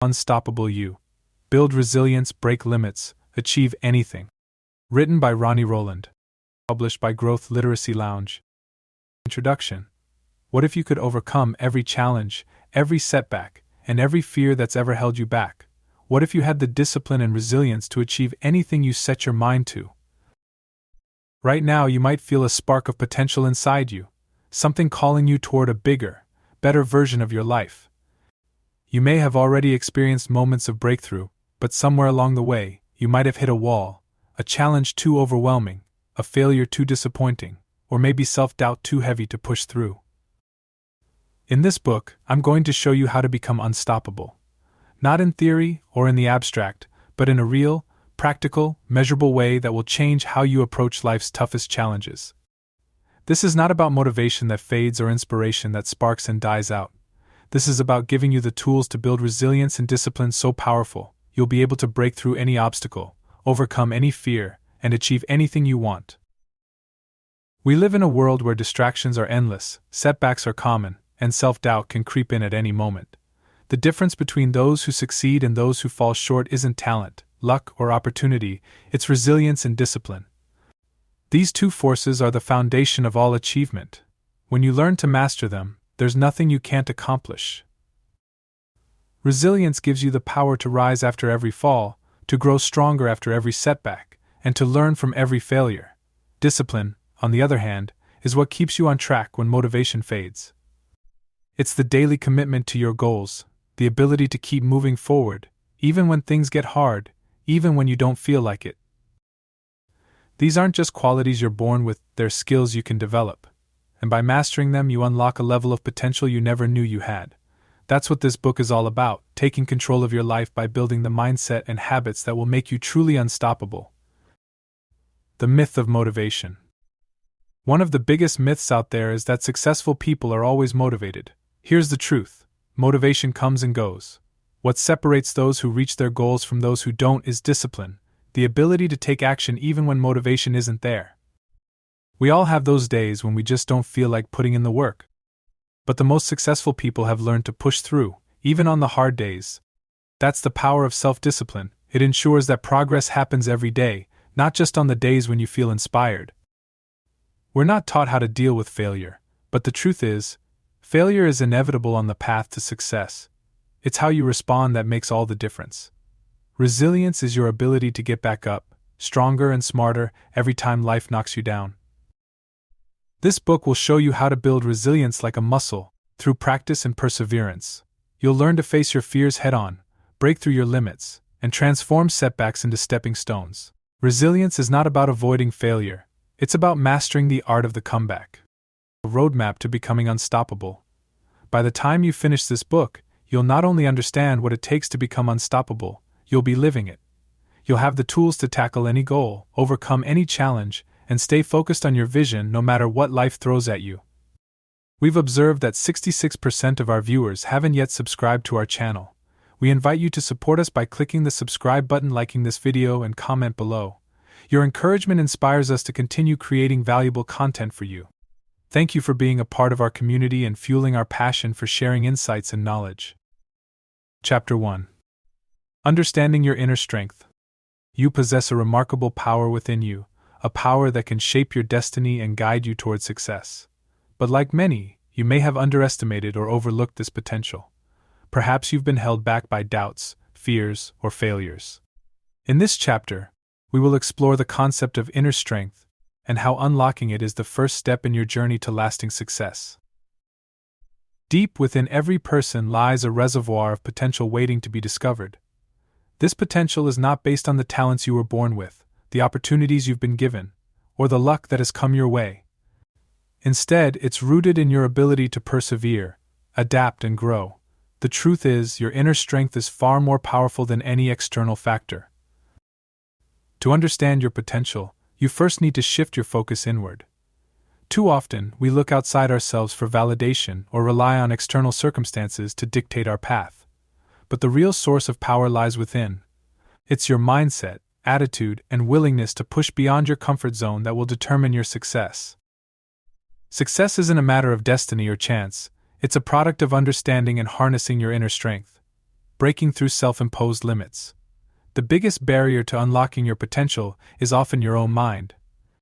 Unstoppable You. Build resilience, break limits, achieve anything. Written by Ronnie Rowland. Published by Growth Literacy Lounge. Introduction. What if you could overcome every challenge, every setback, and every fear that's ever held you back? What if you had the discipline and resilience to achieve anything you set your mind to? Right now, you might feel a spark of potential inside you, something calling you toward a bigger, better version of your life. You may have already experienced moments of breakthrough, but somewhere along the way, you might have hit a wall, a challenge too overwhelming, a failure too disappointing, or maybe self-doubt too heavy to push through. In this book, I'm going to show you how to become unstoppable. Not in theory or in the abstract, but in a real, practical, measurable way that will change how you approach life's toughest challenges. This is not about motivation that fades or inspiration that sparks and dies out. This is about giving you the tools to build resilience and discipline so powerful, you'll be able to break through any obstacle, overcome any fear, and achieve anything you want. We live in a world where distractions are endless, setbacks are common, and self-doubt can creep in at any moment. The difference between those who succeed and those who fall short isn't talent, luck, or opportunity, it's resilience and discipline. These two forces are the foundation of all achievement. When you learn to master them, there's nothing you can't accomplish. Resilience gives you the power to rise after every fall, to grow stronger after every setback, and to learn from every failure. Discipline, on the other hand, is what keeps you on track when motivation fades. It's the daily commitment to your goals, the ability to keep moving forward, even when things get hard, even when you don't feel like it. These aren't just qualities you're born with, they're skills you can develop. And by mastering them, you unlock a level of potential you never knew you had. That's what this book is all about, taking control of your life by building the mindset and habits that will make you truly unstoppable. The myth of motivation. One of the biggest myths out there is that successful people are always motivated. Here's the truth. Motivation comes and goes. What separates those who reach their goals from those who don't is discipline, the ability to take action even when motivation isn't there. We all have those days when we just don't feel like putting in the work. But the most successful people have learned to push through, even on the hard days. That's the power of self-discipline. It ensures that progress happens every day, not just on the days when you feel inspired. We're not taught how to deal with failure, but the truth is, failure is inevitable on the path to success. It's how you respond that makes all the difference. Resilience is your ability to get back up, stronger and smarter, every time life knocks you down. This book will show you how to build resilience like a muscle, through practice and perseverance. You'll learn to face your fears head-on, break through your limits, and transform setbacks into stepping stones. Resilience is not about avoiding failure, it's about mastering the art of the comeback. A roadmap to becoming unstoppable. By the time you finish this book, you'll not only understand what it takes to become unstoppable, you'll be living it. You'll have the tools to tackle any goal, overcome any challenge, and stay focused on your vision no matter what life throws at you. We've observed that 66% of our viewers haven't yet subscribed to our channel. We invite you to support us by clicking the subscribe button, liking this video, and comment below. Your encouragement inspires us to continue creating valuable content for you. Thank you for being a part of our community and fueling our passion for sharing insights and knowledge. Chapter 1. Understanding your inner strength. You possess a remarkable power within you, a power that can shape your destiny and guide you toward success. But like many, you may have underestimated or overlooked this potential. Perhaps you've been held back by doubts, fears, or failures. In this chapter, we will explore the concept of inner strength and how unlocking it is the first step in your journey to lasting success. Deep within every person lies a reservoir of potential waiting to be discovered. This potential is not based on the talents you were born with, the opportunities you've been given, or the luck that has come your way. Instead, it's rooted in your ability to persevere, adapt, and grow. The truth is, your inner strength is far more powerful than any external factor. To understand your potential, you first need to shift your focus inward. Too often, we look outside ourselves for validation or rely on external circumstances to dictate our path. But the real source of power lies within. It's your mindset, attitude, and willingness to push beyond your comfort zone that will determine your success. Success isn't a matter of destiny or chance, it's a product of understanding and harnessing your inner strength. breaking through self-imposed limits. The biggest barrier to unlocking your potential is often your own mind.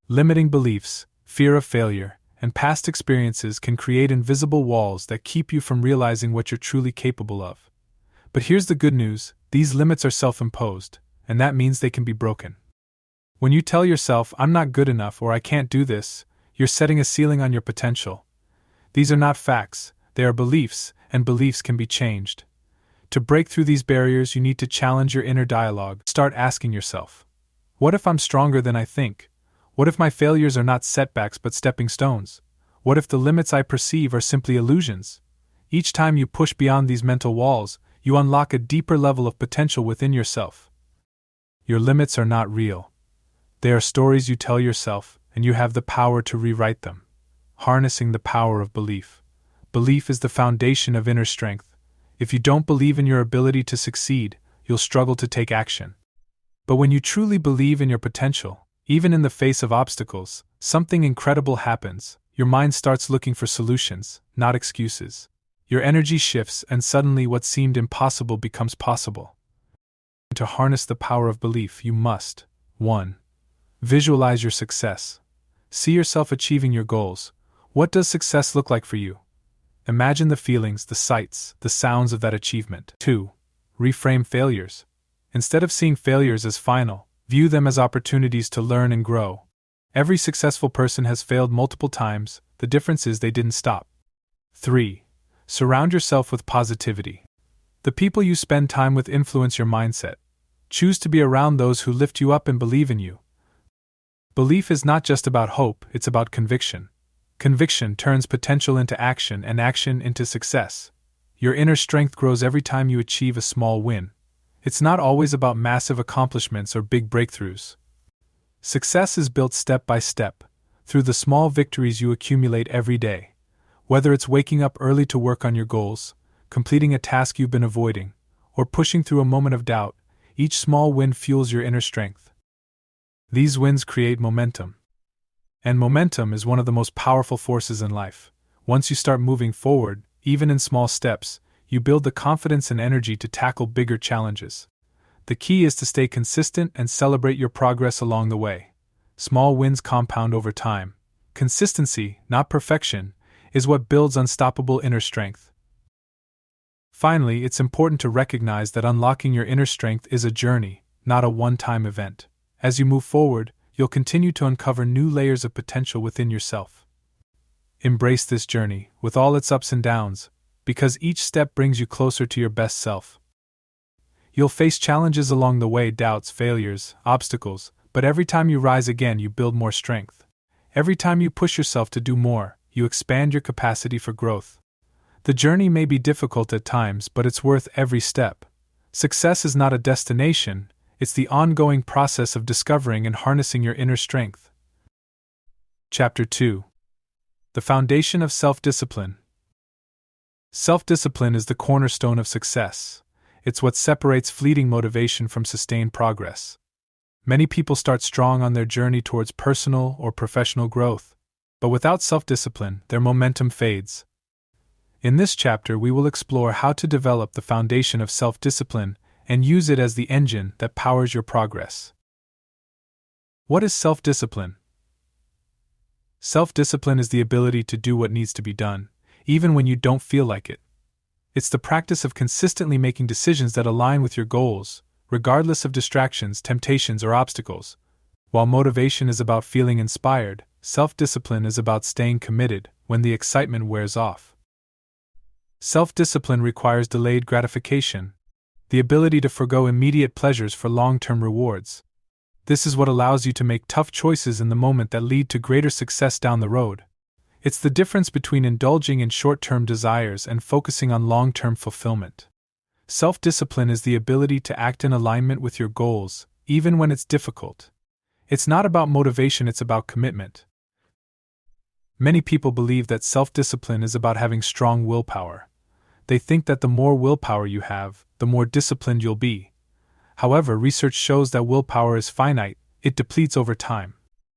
Limiting beliefs, fear of failure, and past experiences can create invisible walls that keep you from realizing what you're truly capable of. But here's the good news: these limits are self-imposed, and that means they can be broken. When you tell yourself, "I'm not good enough" or "I can't do this," you're setting a ceiling on your potential. These are not facts, they are beliefs, and beliefs can be changed. To break through these barriers, you need to challenge your inner dialogue. Start asking yourself, what if I'm stronger than I think? What if my failures are not setbacks but stepping stones? What if the limits I perceive are simply illusions? Each time you push beyond these mental walls, you unlock a deeper level of potential within yourself. Your limits are not real. They are stories you tell yourself, and you have the power to rewrite them. Harnessing the power of belief. Belief is the foundation of inner strength. If you don't believe in your ability to succeed, you'll struggle to take action. But when you truly believe in your potential, even in the face of obstacles, something incredible happens. Your mind starts looking for solutions, not excuses. Your energy shifts, and suddenly what seemed impossible becomes possible. To harness the power of belief, you must 1. Visualize your success. See yourself achieving your goals. What does success look like for you? Imagine the feelings, the sights, the sounds of that achievement. 2. Reframe failures. Instead of seeing failures as final, view them as opportunities to learn and grow. Every successful person has failed multiple times, the difference is they didn't stop. 3. Surround yourself with positivity. The people you spend time with influence your mindset. Choose to be around those who lift you up and believe in you. Belief is not just about hope, it's about conviction. Conviction turns potential into action and action into success. Your inner strength grows every time you achieve a small win. It's not always about massive accomplishments or big breakthroughs. Success is built step by step, through the small victories you accumulate every day. Whether it's waking up early to work on your goals, completing a task you've been avoiding, or pushing through a moment of doubt, each small win fuels your inner strength. These wins create momentum. And momentum is one of the most powerful forces in life. Once you start moving forward, even in small steps, you build the confidence and energy to tackle bigger challenges. The key is to stay consistent and celebrate your progress along the way. Small wins compound over time. Consistency, not perfection, is what builds unstoppable inner strength. Finally, it's important to recognize that unlocking your inner strength is a journey, not a one-time event. As you move forward, you'll continue to uncover new layers of potential within yourself. Embrace this journey, with all its ups and downs, because each step brings you closer to your best self. You'll face challenges along the way, doubts, failures, obstacles, but every time you rise again, you build more strength. Every time you push yourself to do more, you expand your capacity for growth. The journey may be difficult at times, but it's worth every step. Success is not a destination, it's the ongoing process of discovering and harnessing your inner strength. Chapter 2. The Foundation of Self-Discipline. Self-discipline is the cornerstone of success. It's what separates fleeting motivation from sustained progress. Many people start strong on their journey towards personal or professional growth, but without self-discipline, their momentum fades. In this chapter, we will explore how to develop the foundation of self-discipline and use it as the engine that powers your progress. What is self-discipline? Self-discipline is the ability to do what needs to be done, even when you don't feel like it. It's the practice of consistently making decisions that align with your goals, regardless of distractions, temptations, or obstacles. While motivation is about feeling inspired, self-discipline is about staying committed when the excitement wears off. Self-discipline requires delayed gratification, the ability to forgo immediate pleasures for long-term rewards. This is what allows you to make tough choices in the moment that lead to greater success down the road. It's the difference between indulging in short-term desires and focusing on long-term fulfillment. Self-discipline is the ability to act in alignment with your goals, even when it's difficult. It's not about motivation, it's about commitment. Many people believe that self-discipline is about having strong willpower. They think that the more willpower you have, the more disciplined you'll be. However, research shows that willpower is finite, it depletes over time.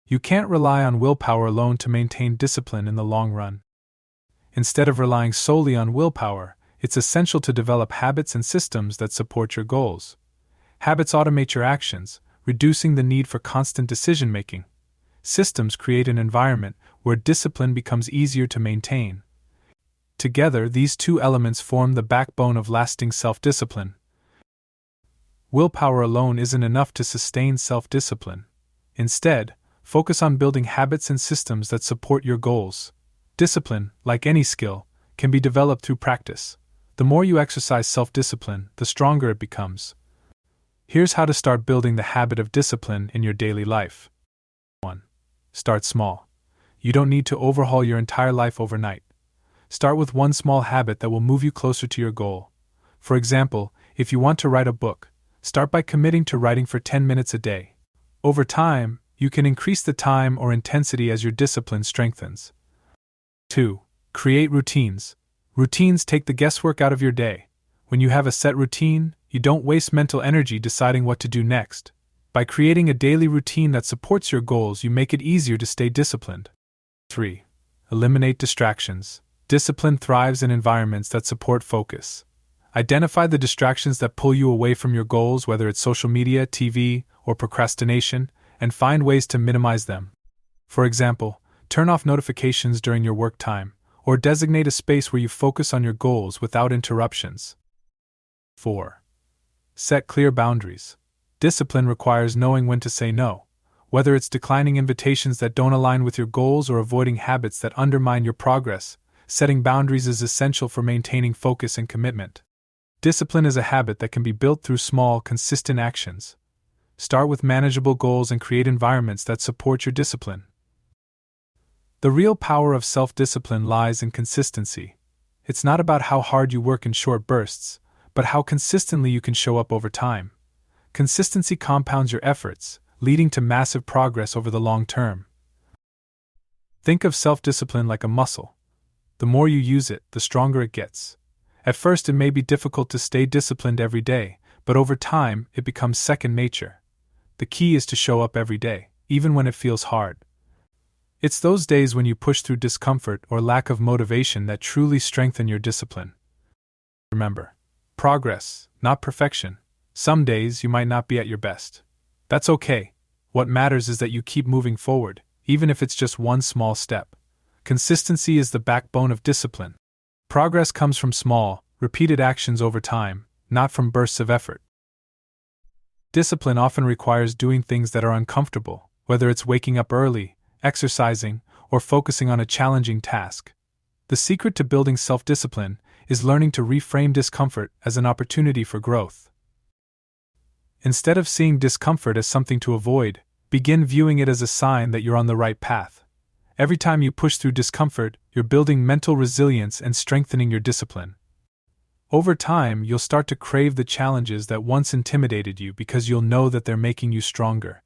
You can't rely on willpower alone to maintain discipline in the long run. Instead of relying solely on willpower, it's essential to develop habits and systems that support your goals. Habits automate your actions, reducing the need for constant decision-making. Systems create an environment where discipline becomes easier to maintain. Together, these two elements form the backbone of lasting self-discipline. Willpower alone isn't enough to sustain self-discipline. Instead, focus on building habits and systems that support your goals. Discipline, like any skill, can be developed through practice. The more you exercise self-discipline, the stronger it becomes. Here's how to start building the habit of discipline in your daily life. 1. Start small. You don't need to overhaul your entire life overnight. Start with one small habit that will move you closer to your goal. For example, if you want to write a book, start by committing to writing for 10 minutes a day. Over time, you can increase the time or intensity as your discipline strengthens. 2. Create routines. Routines take the guesswork out of your day. When you have a set routine, you don't waste mental energy deciding what to do next. By creating a daily routine that supports your goals, you make it easier to stay disciplined. 3. Eliminate distractions. Discipline thrives in environments that support focus. Identify the distractions that pull you away from your goals, whether it's social media, TV, or procrastination, and find ways to minimize them. For example, turn off notifications during your work time, or designate a space where you focus on your goals without interruptions. 4. Set clear boundaries. Discipline requires knowing when to say no, whether it's declining invitations that don't align with your goals or avoiding habits that undermine your progress. Setting boundaries is essential for maintaining focus and commitment. Discipline is a habit that can be built through small, consistent actions. Start with manageable goals and create environments that support your discipline. The real power of self-discipline lies in consistency. It's not about how hard you work in short bursts, but how consistently you can show up over time. Consistency compounds your efforts, leading to massive progress over the long term. Think of self-discipline like a muscle. The more you use it, the stronger it gets. At first, it may be difficult to stay disciplined every day, but over time, it becomes second nature. The key is to show up every day, even when it feels hard. It's those days when you push through discomfort or lack of motivation that truly strengthen your discipline. Remember, progress, not perfection. Some days you might not be at your best. That's okay. What matters is that you keep moving forward, even if it's just one small step. Consistency is the backbone of discipline. Progress comes from small, repeated actions over time, not from bursts of effort. Discipline often requires doing things that are uncomfortable, whether it's waking up early, exercising, or focusing on a challenging task. The secret to building self-discipline is learning to reframe discomfort as an opportunity for growth. Instead of seeing discomfort as something to avoid, begin viewing it as a sign that you're on the right path. Every time you push through discomfort, you're building mental resilience and strengthening your discipline. Over time, you'll start to crave the challenges that once intimidated you because you'll know that they're making you stronger.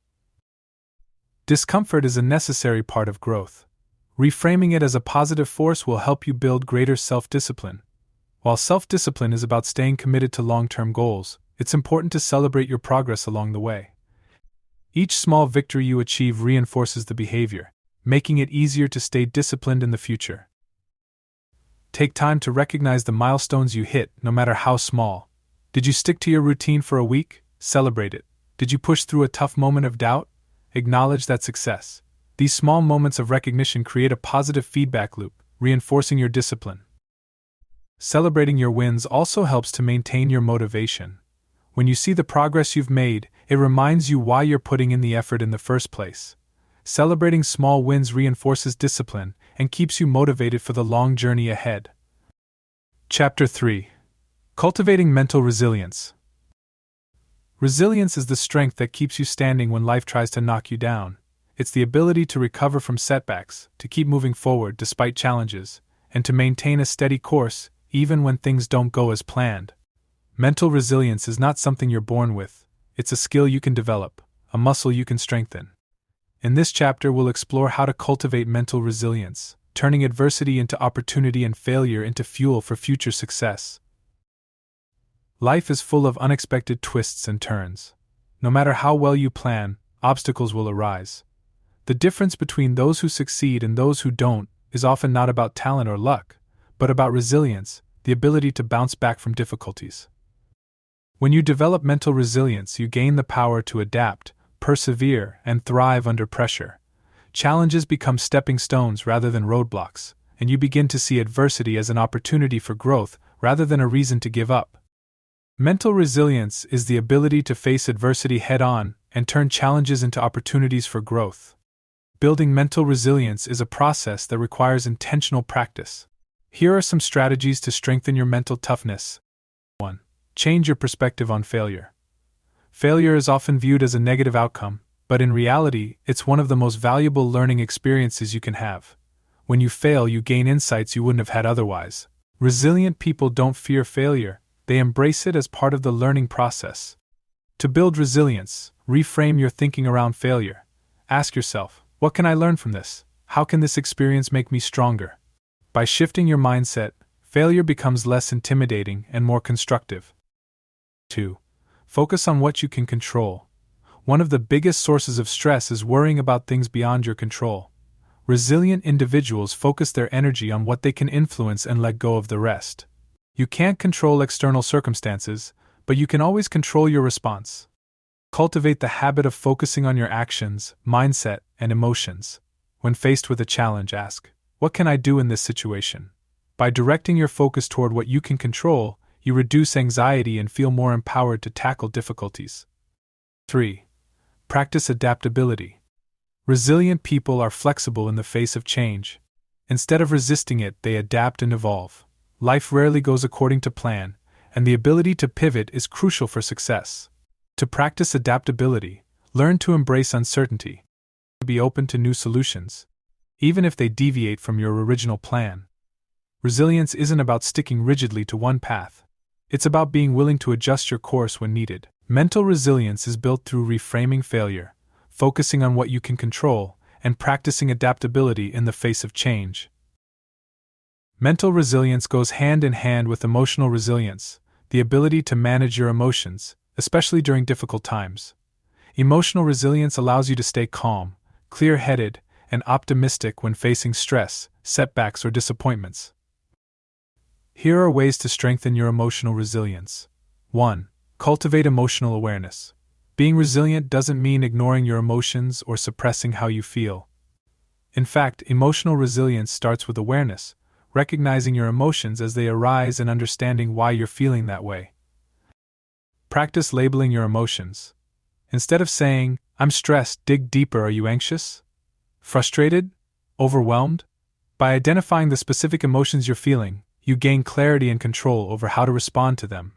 Discomfort is a necessary part of growth. Reframing it as a positive force will help you build greater self-discipline. While self-discipline is about staying committed to long-term goals, it's important to celebrate your progress along the way. Each small victory you achieve reinforces the behavior, making it easier to stay disciplined in the future. Take time to recognize the milestones you hit, no matter how small. Did you stick to your routine for a week? Celebrate it. Did you push through a tough moment of doubt? Acknowledge that success. These small moments of recognition create a positive feedback loop, reinforcing your discipline. Celebrating your wins also helps to maintain your motivation. When you see the progress you've made, it reminds you why you're putting in the effort in the first place. Celebrating small wins reinforces discipline and keeps you motivated for the long journey ahead. Chapter 3. Cultivating Mental Resilience. Resilience is the strength that keeps you standing when life tries to knock you down. It's the ability to recover from setbacks, to keep moving forward despite challenges, and to maintain a steady course even when things don't go as planned. Mental resilience is not something you're born with, it's a skill you can develop, a muscle you can strengthen. In this chapter, we'll explore how to cultivate mental resilience, turning adversity into opportunity and failure into fuel for future success. Life is full of unexpected twists and turns. No matter how well you plan, obstacles will arise. The difference between those who succeed and those who don't is often not about talent or luck, but about resilience, the ability to bounce back from difficulties. When you develop mental resilience, you gain the power to adapt, persevere, and thrive under pressure. Challenges become stepping stones rather than roadblocks, and you begin to see adversity as an opportunity for growth rather than a reason to give up. Mental resilience is the ability to face adversity head-on and turn challenges into opportunities for growth. Building mental resilience is a process that requires intentional practice. Here are some strategies to strengthen your mental toughness. 1. Change your perspective on failure. Failure is often viewed as a negative outcome, but in reality, it's one of the most valuable learning experiences you can have. When you fail, you gain insights you wouldn't have had otherwise. Resilient people don't fear failure, they embrace it as part of the learning process. To build resilience, reframe your thinking around failure. Ask yourself, what can I learn from this? How can this experience make me stronger? By shifting your mindset, failure becomes less intimidating and more constructive. 2. Focus on what you can control. One of the biggest sources of stress is worrying about things beyond your control. Resilient individuals focus their energy on what they can influence and let go of the rest. You can't control external circumstances, but you can always control your response. Cultivate the habit of focusing on your actions, mindset, and emotions. When faced with a challenge, ask, what can I do in this situation? By directing your focus toward what you can control, you reduce anxiety and feel more empowered to tackle difficulties. 3. Practice adaptability. Resilient people are flexible in the face of change. Instead of resisting it, they adapt and evolve. Life rarely goes according to plan, and the ability to pivot is crucial for success. To practice adaptability, learn to embrace uncertainty. Be open to new solutions, even if they deviate from your original plan. Resilience isn't about sticking rigidly to one path. It's about being willing to adjust your course when needed. Mental resilience is built through reframing failure, focusing on what you can control, and practicing adaptability in the face of change. Mental resilience goes hand in hand with emotional resilience, the ability to manage your emotions, especially during difficult times. Emotional resilience allows you to stay calm, clear-headed, and optimistic when facing stress, setbacks, or disappointments. Here are ways to strengthen your emotional resilience. 1. Cultivate emotional awareness. Being resilient doesn't mean ignoring your emotions or suppressing how you feel. In fact, emotional resilience starts with awareness, recognizing your emotions as they arise and understanding why you're feeling that way. Practice labeling your emotions. Instead of saying, I'm stressed, dig deeper. Are you anxious? Frustrated? Overwhelmed? By identifying the specific emotions you're feeling, you gain clarity and control over how to respond to them.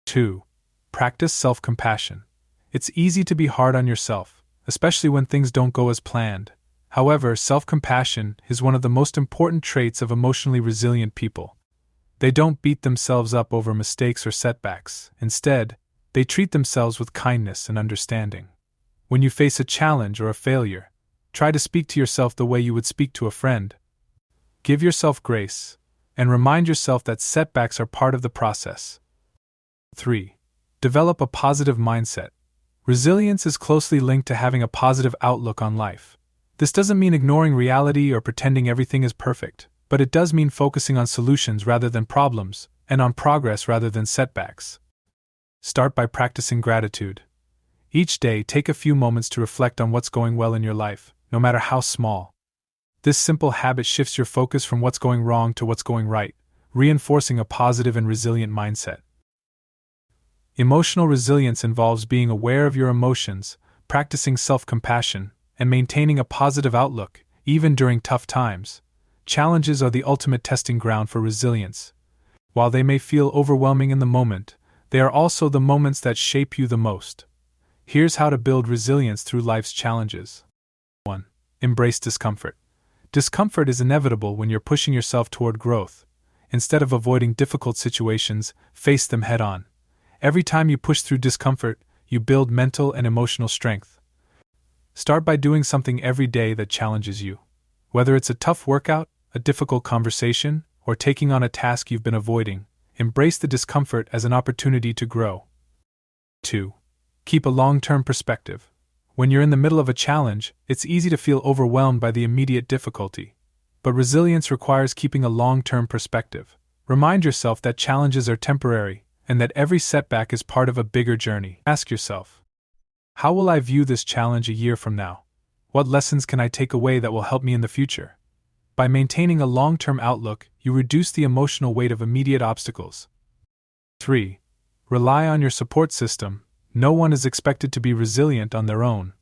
2. Practice self-compassion. It's easy to be hard on yourself, especially when things don't go as planned. However, self-compassion is one of the most important traits of emotionally resilient people. They don't beat themselves up over mistakes or setbacks. Instead, they treat themselves with kindness and understanding. When you face a challenge or a failure, try to speak to yourself the way you would speak to a friend. Give yourself grace, and remind yourself that setbacks are part of the process. 3. Develop a positive mindset. Resilience is closely linked to having a positive outlook on life. This doesn't mean ignoring reality or pretending everything is perfect, but it does mean focusing on solutions rather than problems, and on progress rather than setbacks. Start by practicing gratitude. Each day, take a few moments to reflect on what's going well in your life, no matter how small. This simple habit shifts your focus from what's going wrong to what's going right, reinforcing a positive and resilient mindset. Emotional resilience involves being aware of your emotions, practicing self-compassion, and maintaining a positive outlook, even during tough times. Challenges are the ultimate testing ground for resilience. While they may feel overwhelming in the moment, they are also the moments that shape you the most. Here's how to build resilience through life's challenges. 1. Embrace discomfort. Discomfort is inevitable when you're pushing yourself toward growth. Instead of avoiding difficult situations, face them head-on. Every time you push through discomfort, you build mental and emotional strength. Start by doing something every day that challenges you. Whether it's a tough workout, a difficult conversation, or taking on a task you've been avoiding, embrace the discomfort as an opportunity to grow. 2. Keep a long-term perspective. When you're in the middle of a challenge, it's easy to feel overwhelmed by the immediate difficulty. But resilience requires keeping a long-term perspective. Remind yourself that challenges are temporary and that every setback is part of a bigger journey. Ask yourself, how will I view this challenge a year from now? What lessons can I take away that will help me in the future? By maintaining a long-term outlook, you reduce the emotional weight of immediate obstacles. 3. Rely on your support system. No one is expected to be resilient on their own.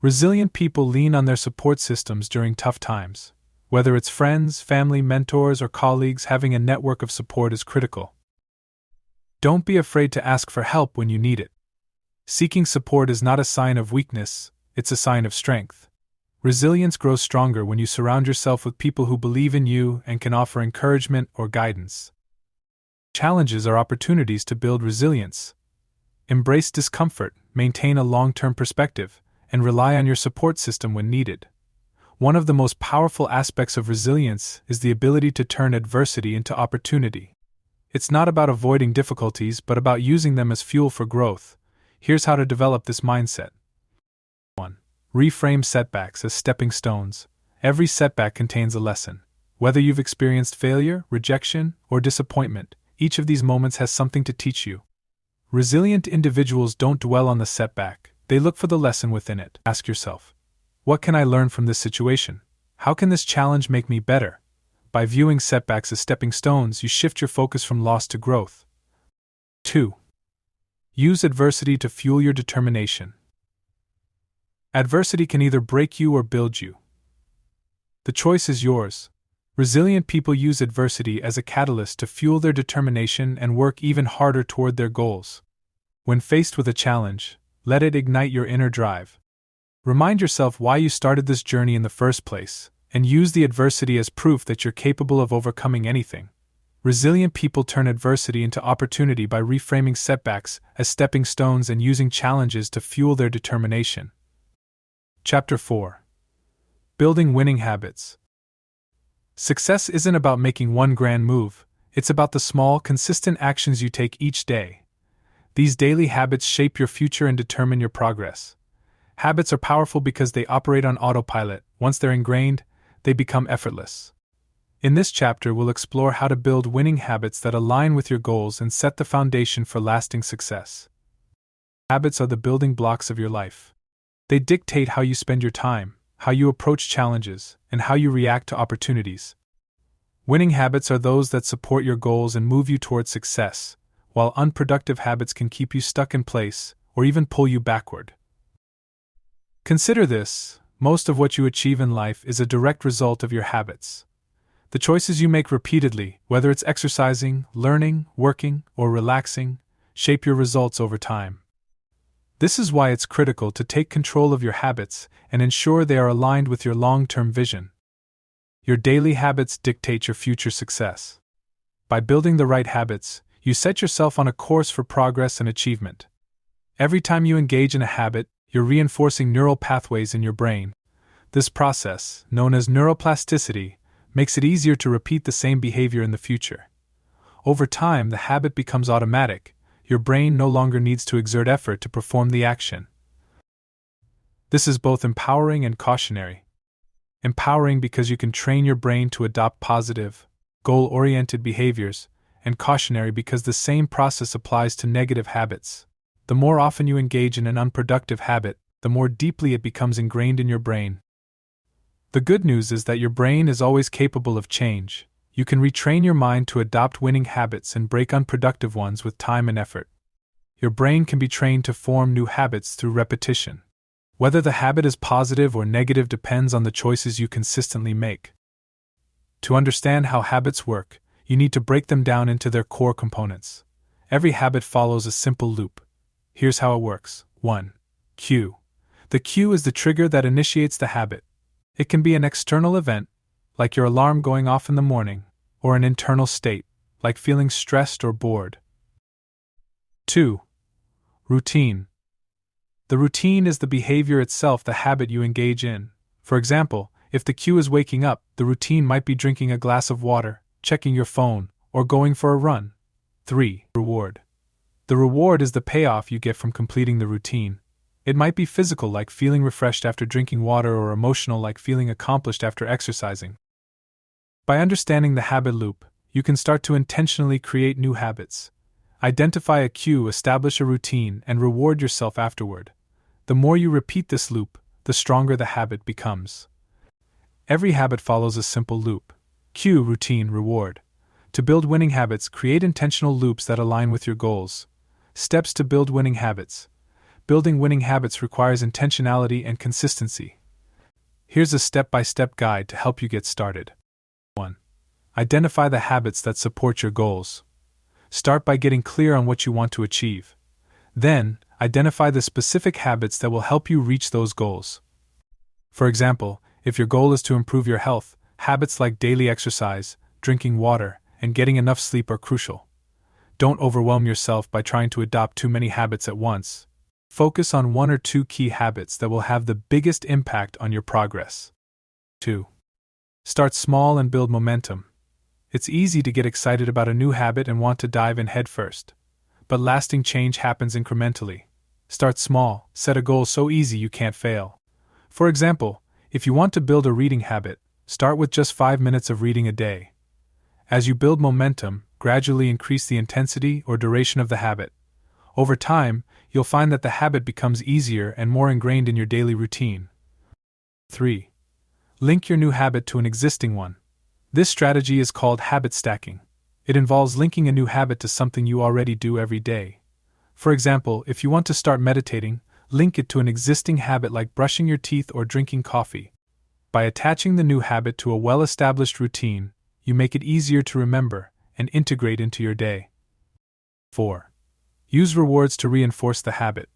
Resilient people lean on their support systems during tough times. Whether it's friends, family, mentors, or colleagues, having a network of support is critical. Don't be afraid to ask for help when you need it. Seeking support is not a sign of weakness, it's a sign of strength. Resilience grows stronger when you surround yourself with people who believe in you and can offer encouragement or guidance. Challenges are opportunities to build resilience. Embrace discomfort, maintain a long-term perspective, and rely on your support system when needed. One of the most powerful aspects of resilience is the ability to turn adversity into opportunity. It's not about avoiding difficulties, but about using them as fuel for growth. Here's how to develop this mindset. 1. Reframe setbacks as stepping stones. Every setback contains a lesson. Whether you've experienced failure, rejection, or disappointment, each of these moments has something to teach you. Resilient individuals don't dwell on the setback, they look for the lesson within it. Ask yourself, what can I learn from this situation? How can this challenge make me better? By viewing setbacks as stepping stones, you shift your focus from loss to growth. 2. Use adversity to fuel your determination. Adversity can either break you or build you. The choice is yours. Resilient people use adversity as a catalyst to fuel their determination and work even harder toward their goals. When faced with a challenge, let it ignite your inner drive. Remind yourself why you started this journey in the first place, and use the adversity as proof that you're capable of overcoming anything. Resilient people turn adversity into opportunity by reframing setbacks as stepping stones and using challenges to fuel their determination. Chapter 4. Building winning habits. Success isn't about making one grand move, it's about the small, consistent actions you take each day. These daily habits shape your future and determine your progress. Habits are powerful because they operate on autopilot. Once they're ingrained, they become effortless. In this chapter, we'll explore how to build winning habits that align with your goals and set the foundation for lasting success. Habits are the building blocks of your life. They dictate how you spend your time, how you approach challenges, and how you react to opportunities. Winning habits are those that support your goals and move you toward success, while unproductive habits can keep you stuck in place or even pull you backward. Consider this: most of what you achieve in life is a direct result of your habits. The choices you make repeatedly, whether it's exercising, learning, working, or relaxing, shape your results over time. This is why it's critical to take control of your habits and ensure they are aligned with your long-term vision. Your daily habits dictate your future success. By building the right habits, you set yourself on a course for progress and achievement. Every time you engage in a habit, you're reinforcing neural pathways in your brain. This process, known as neuroplasticity, makes it easier to repeat the same behavior in the future. Over time, the habit becomes automatic. Your brain no longer needs to exert effort to perform the action. This is both empowering and cautionary. Empowering because you can train your brain to adopt positive, goal-oriented behaviors, and cautionary because the same process applies to negative habits. The more often you engage in an unproductive habit, the more deeply it becomes ingrained in your brain. The good news is that your brain is always capable of change. You can retrain your mind to adopt winning habits and break unproductive ones with time and effort. Your brain can be trained to form new habits through repetition. Whether the habit is positive or negative depends on the choices you consistently make. To understand how habits work, you need to break them down into their core components. Every habit follows a simple loop. Here's how it works. 1. Cue. The cue is the trigger that initiates the habit. It can be an external event, like your alarm going off in the morning, or an internal state, like feeling stressed or bored. 2. Routine. The routine is the behavior itself, the habit you engage in. For example, if the cue is waking up, the routine might be drinking a glass of water, checking your phone, or going for a run. 3. Reward. The reward is the payoff you get from completing the routine. It might be physical, like feeling refreshed after drinking water, or emotional, like feeling accomplished after exercising. By understanding the habit loop, you can start to intentionally create new habits. Identify a cue, establish a routine, and reward yourself afterward. The more you repeat this loop, the stronger the habit becomes. Every habit follows a simple loop: cue, routine, reward. To build winning habits, create intentional loops that align with your goals. Steps to build winning habits. Building winning habits requires intentionality and consistency. Here's a step-by-step guide to help you get started. 1. Identify the habits that support your goals. Start by getting clear on what you want to achieve. Then, identify the specific habits that will help you reach those goals. For example, if your goal is to improve your health, habits like daily exercise, drinking water, and getting enough sleep are crucial. Don't overwhelm yourself by trying to adopt too many habits at once. Focus on 1 or 2 key habits that will have the biggest impact on your progress. 2. Start small and build momentum. It's easy to get excited about a new habit and want to dive in head first. But lasting change happens incrementally. Start small, set a goal so easy you can't fail. For example, if you want to build a reading habit, start with just 5 minutes of reading a day. As you build momentum, gradually increase the intensity or duration of the habit. Over time, you'll find that the habit becomes easier and more ingrained in your daily routine. 3. Link your new habit to an existing one. This strategy is called habit stacking. It involves linking a new habit to something you already do every day. For example, if you want to start meditating, link it to an existing habit like brushing your teeth or drinking coffee. By attaching the new habit to a well-established routine, you make it easier to remember and integrate into your day. 4. Use rewards to reinforce the habit.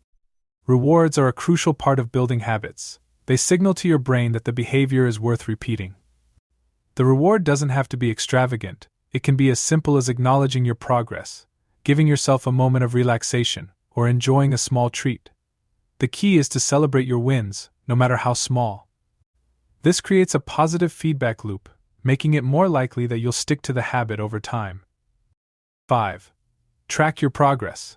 Rewards are a crucial part of building habits. They signal to your brain that the behavior is worth repeating. The reward doesn't have to be extravagant. It can be as simple as acknowledging your progress, giving yourself a moment of relaxation, or enjoying a small treat. The key is to celebrate your wins, no matter how small. This creates a positive feedback loop, making it more likely that you'll stick to the habit over time. 5. Track your progress.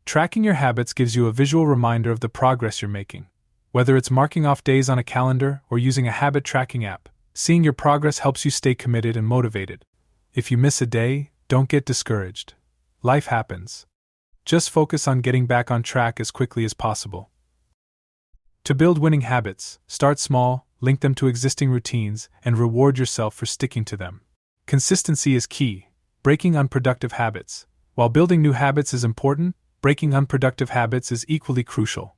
Tracking your habits gives you a visual reminder of the progress you're making. Whether it's marking off days on a calendar or using a habit tracking app, seeing your progress helps you stay committed and motivated. If you miss a day, don't get discouraged. Life happens. Just focus on getting back on track as quickly as possible. To build winning habits, start small, link them to existing routines, and reward yourself for sticking to them. Consistency is key. Breaking unproductive habits. While building new habits is important, breaking unproductive habits is equally crucial.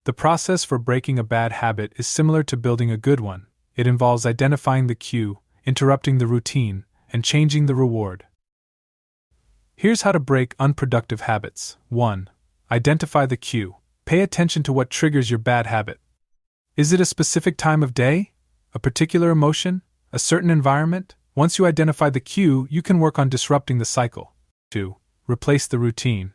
The process for breaking a bad habit is similar to building a good one. It involves identifying the cue, interrupting the routine, and changing the reward. Here's how to break unproductive habits. 1. Identify the cue. Pay attention to what triggers your bad habit. Is it a specific time of day? A particular emotion? A certain environment? Once you identify the cue, you can work on disrupting the cycle. 2. Replace the routine.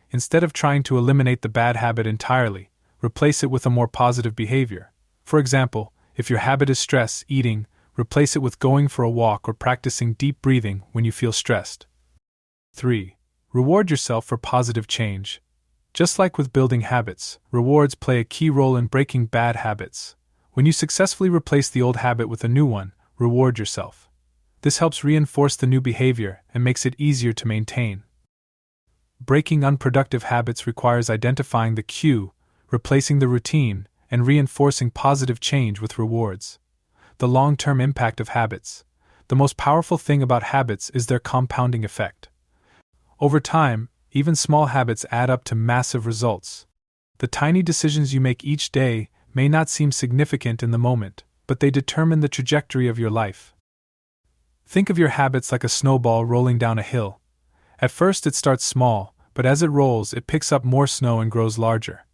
Instead of trying to eliminate the bad habit entirely, replace it with a more positive behavior. For example, if your habit is stress eating, replace it with going for a walk or practicing deep breathing when you feel stressed. 3. Reward yourself for positive change. Just like with building habits, rewards play a key role in breaking bad habits. When you successfully replace the old habit with a new one, reward yourself. This helps reinforce the new behavior and makes it easier to maintain. Breaking unproductive habits requires identifying the cue, replacing the routine, and reinforcing positive change with rewards. The long-term impact of habits. The most powerful thing about habits is their compounding effect. Over time, even small habits add up to massive results. The tiny decisions you make each day may not seem significant in the moment, but they determine the trajectory of your life. Think of your habits like a snowball rolling down a hill. At first it starts small, but as it rolls, it picks up more snow and grows larger.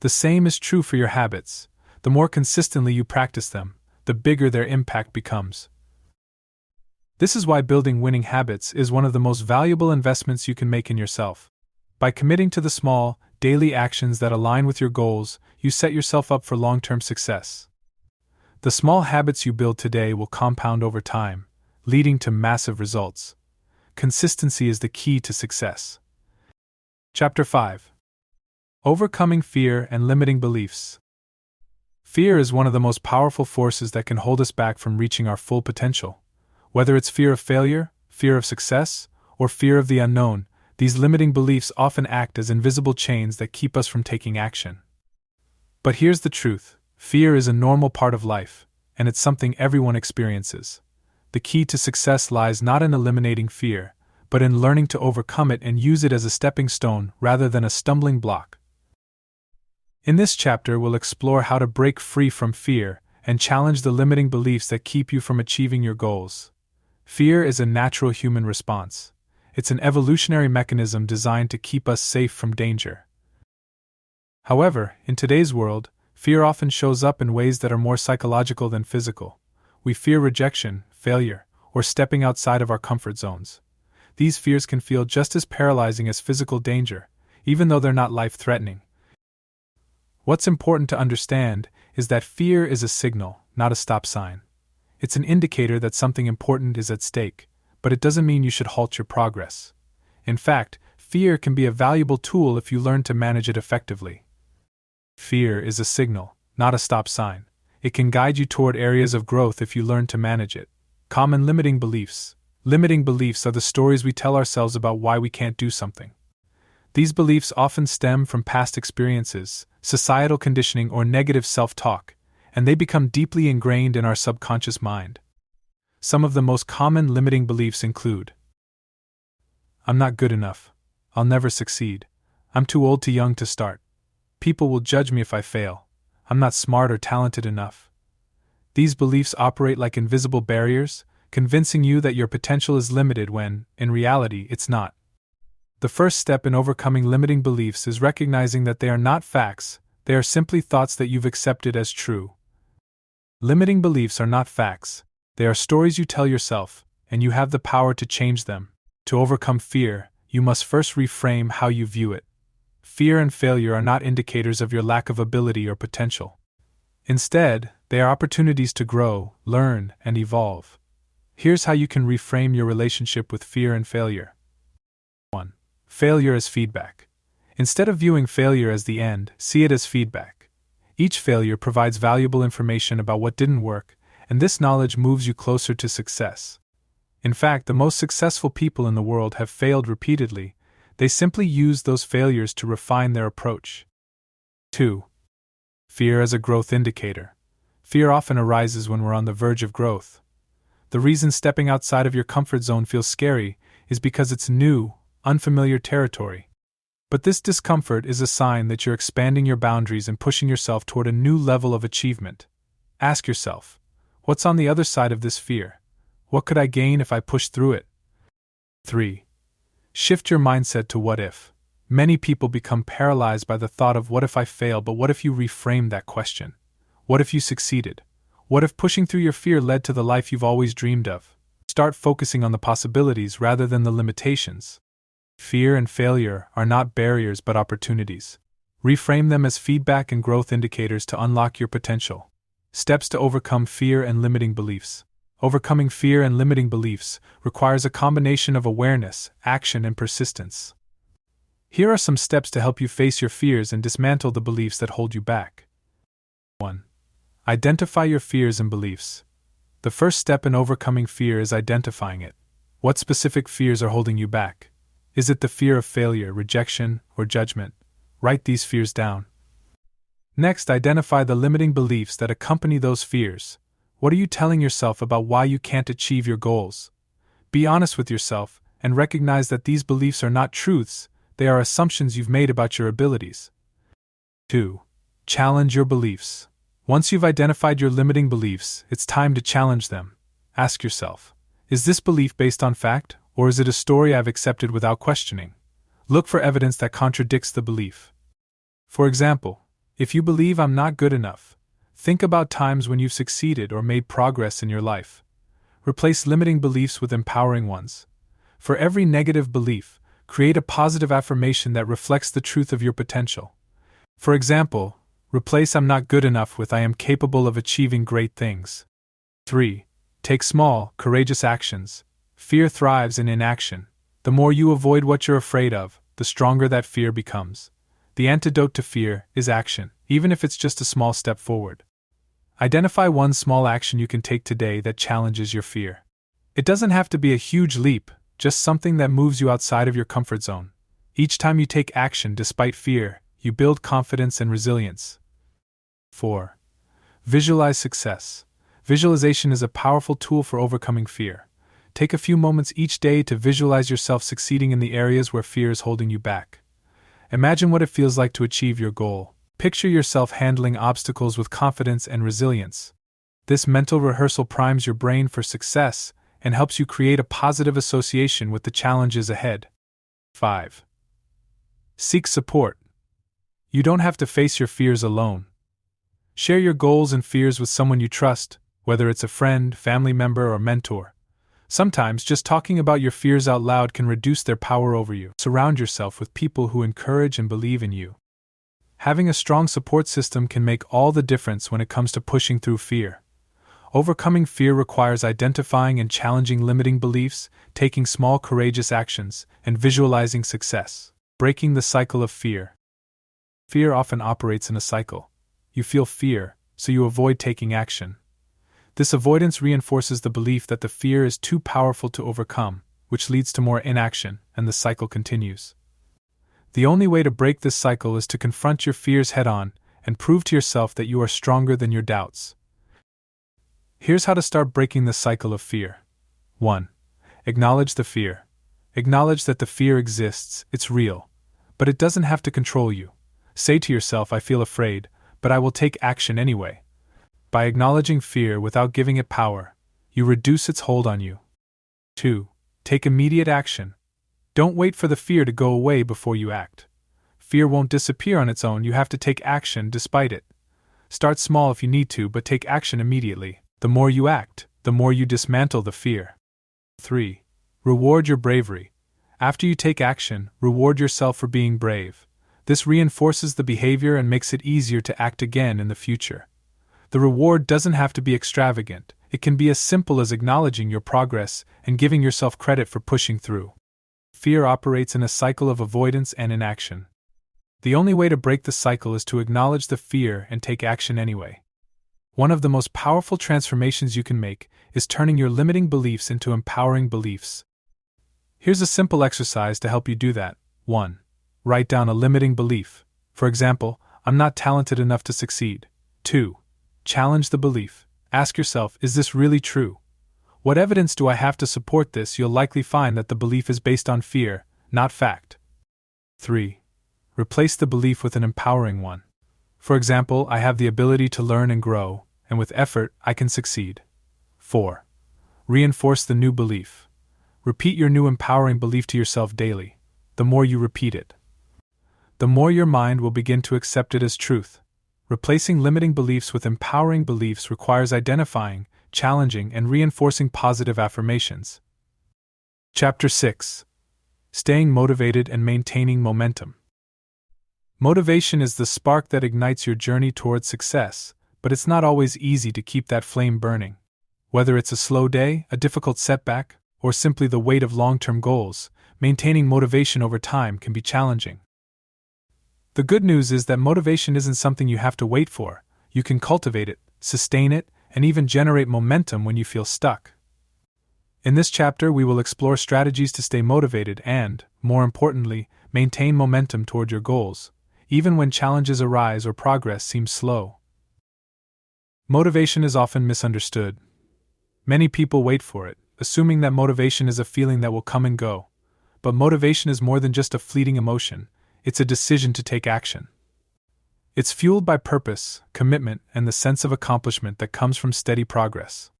The same is true for your habits. The more consistently you practice them, the bigger their impact becomes. This is why building winning habits is one of the most valuable investments you can make in yourself. By committing to the small, daily actions that align with your goals, you set yourself up for long-term success. The small habits you build today will compound over time, leading to massive results. Consistency is the key to success. Chapter 5. Overcoming fear and limiting beliefs. Fear is one of the most powerful forces that can hold us back from reaching our full potential. Whether it's fear of failure, fear of success, or fear of the unknown, these limiting beliefs often act as invisible chains that keep us from taking action. But here's the truth: fear is a normal part of life, and it's something everyone experiences. The key to success lies not in eliminating fear, but in learning to overcome it and use it as a stepping stone rather than a stumbling block. In this chapter, we'll explore how to break free from fear and challenge the limiting beliefs that keep you from achieving your goals. Fear is a natural human response. It's an evolutionary mechanism designed to keep us safe from danger. However, in today's world, fear often shows up in ways that are more psychological than physical. We fear rejection, failure, or stepping outside of our comfort zones. These fears can feel just as paralyzing as physical danger, even though they're not life-threatening. What's important to understand is that fear is a signal, not a stop sign. It's an indicator that something important is at stake, but it doesn't mean you should halt your progress. In fact, fear can be a valuable tool if you learn to manage it effectively. Fear is a signal, not a stop sign. It can guide you toward areas of growth if you learn to manage it. Common limiting beliefs. Limiting beliefs are the stories we tell ourselves about why we can't do something. These beliefs often stem from past experiences, societal conditioning, or negative self-talk, and they become deeply ingrained in our subconscious mind. Some of the most common limiting beliefs include: I'm not good enough. I'll never succeed. I'm too old, too young to start. People will judge me if I fail. I'm not smart or talented enough. These beliefs operate like invisible barriers, convincing you that your potential is limited when, in reality, it's not. The first step in overcoming limiting beliefs is recognizing that they are not facts, they are simply thoughts that you've accepted as true. Limiting beliefs are not facts, they are stories you tell yourself, and you have the power to change them. To overcome fear, you must first reframe how you view it. Fear and failure are not indicators of your lack of ability or potential. Instead, they are opportunities to grow, learn, and evolve. Here's how you can reframe your relationship with fear and failure. 1. Failure as feedback. Instead of viewing failure as the end, see it as feedback. Each failure provides valuable information about what didn't work, and this knowledge moves you closer to success. In fact, the most successful people in the world have failed repeatedly. They simply used those failures to refine their approach. 2. Fear as a growth indicator. Fear often arises when we're on the verge of growth. The reason stepping outside of your comfort zone feels scary is because it's new, unfamiliar territory. But this discomfort is a sign that you're expanding your boundaries and pushing yourself toward a new level of achievement. Ask yourself, what's on the other side of this fear? What could I gain if I push through it? 3. Shift your mindset to what if. Many people become paralyzed by the thought of what if I fail, but what if you reframe that question? What if you succeeded? What if pushing through your fear led to the life you've always dreamed of? Start focusing on the possibilities rather than the limitations. Fear and failure are not barriers but opportunities. Reframe them as feedback and growth indicators to unlock your potential. Steps to overcome fear and limiting beliefs. Overcoming fear and limiting beliefs requires a combination of awareness, action, and persistence. Here are some steps to help you face your fears and dismantle the beliefs that hold you back. 1. Identify your fears and beliefs. The first step in overcoming fear is identifying it. What specific fears are holding you back? Is it the fear of failure, rejection, or judgment? Write these fears down. Next, identify the limiting beliefs that accompany those fears. What are you telling yourself about why you can't achieve your goals? Be honest with yourself and recognize that these beliefs are not truths, they are assumptions you've made about your abilities. 2. Challenge your beliefs. Once you've identified your limiting beliefs, it's time to challenge them. Ask yourself, is this belief based on fact, or is it a story I've accepted without questioning? Look for evidence that contradicts the belief. For example, if you believe I'm not good enough, think about times when you've succeeded or made progress in your life. Replace limiting beliefs with empowering ones. For every negative belief, create a positive affirmation that reflects the truth of your potential. For example, replace I'm not good enough with I am capable of achieving great things. 3. Take small, courageous actions. Fear thrives in inaction. The more you avoid what you're afraid of, the stronger that fear becomes. The antidote to fear is action, even if it's just a small step forward. Identify one small action you can take today that challenges your fear. It doesn't have to be a huge leap, just something that moves you outside of your comfort zone. Each time you take action despite fear, you build confidence and resilience. 4. Visualize success. Visualization is a powerful tool for overcoming fear. Take a few moments each day to visualize yourself succeeding in the areas where fear is holding you back. Imagine what it feels like to achieve your goal. Picture yourself handling obstacles with confidence and resilience. This mental rehearsal primes your brain for success and helps you create a positive association with the challenges ahead. 5. Seek support. You don't have to face your fears alone. Share your goals and fears with someone you trust, whether it's a friend, family member, or mentor. Sometimes just talking about your fears out loud can reduce their power over you. Surround yourself with people who encourage and believe in you. Having a strong support system can make all the difference when it comes to pushing through fear. Overcoming fear requires identifying and challenging limiting beliefs, taking small courageous actions, and visualizing success. Breaking the cycle of fear. Fear often operates in a cycle. You feel fear, so you avoid taking action. This avoidance reinforces the belief that the fear is too powerful to overcome, which leads to more inaction, and the cycle continues. The only way to break this cycle is to confront your fears head-on and prove to yourself that you are stronger than your doubts. Here's how to start breaking the cycle of fear. 1. Acknowledge the fear. Acknowledge that the fear exists, it's real, but it doesn't have to control you. Say to yourself, I feel afraid, but I will take action anyway. By acknowledging fear without giving it power, you reduce its hold on you. 2. Take immediate action. Don't wait for the fear to go away before you act. Fear won't disappear on its own, you have to take action despite it. Start small if you need to, but take action immediately. The more you act, the more you dismantle the fear. 3. Reward your bravery. After you take action, reward yourself for being brave. This reinforces the behavior and makes it easier to act again in the future. The reward doesn't have to be extravagant, it can be as simple as acknowledging your progress and giving yourself credit for pushing through. Fear operates in a cycle of avoidance and inaction. The only way to break the cycle is to acknowledge the fear and take action anyway. One of the most powerful transformations you can make is turning your limiting beliefs into empowering beliefs. Here's a simple exercise to help you do that. 1. Write down a limiting belief. For example, I'm not talented enough to succeed. 2. Challenge the belief. Ask yourself, is this really true? What evidence do I have to support this? You'll likely find that the belief is based on fear, not fact. 3. Replace the belief with an empowering one. For example, I have the ability to learn and grow, and with effort, I can succeed. 4. Reinforce the new belief. Repeat your new empowering belief to yourself daily. The more you repeat it, the more your mind will begin to accept it as truth. Replacing limiting beliefs with empowering beliefs requires identifying, challenging, and reinforcing positive affirmations. Chapter 6. Staying motivated and maintaining momentum. Motivation is the spark that ignites your journey towards success, but it's not always easy to keep that flame burning. Whether it's a slow day, a difficult setback, or simply the weight of long-term goals, maintaining motivation over time can be challenging. The good news is that motivation isn't something you have to wait for. You can cultivate it, sustain it, and even generate momentum when you feel stuck. In this chapter, we will explore strategies to stay motivated and, more importantly, maintain momentum toward your goals, even when challenges arise or progress seems slow. Motivation is often misunderstood. Many people wait for it, assuming that motivation is a feeling that will come and go. But motivation is more than just a fleeting emotion, it's a decision to take action. It's fueled by purpose, commitment, and the sense of accomplishment that comes from steady progress.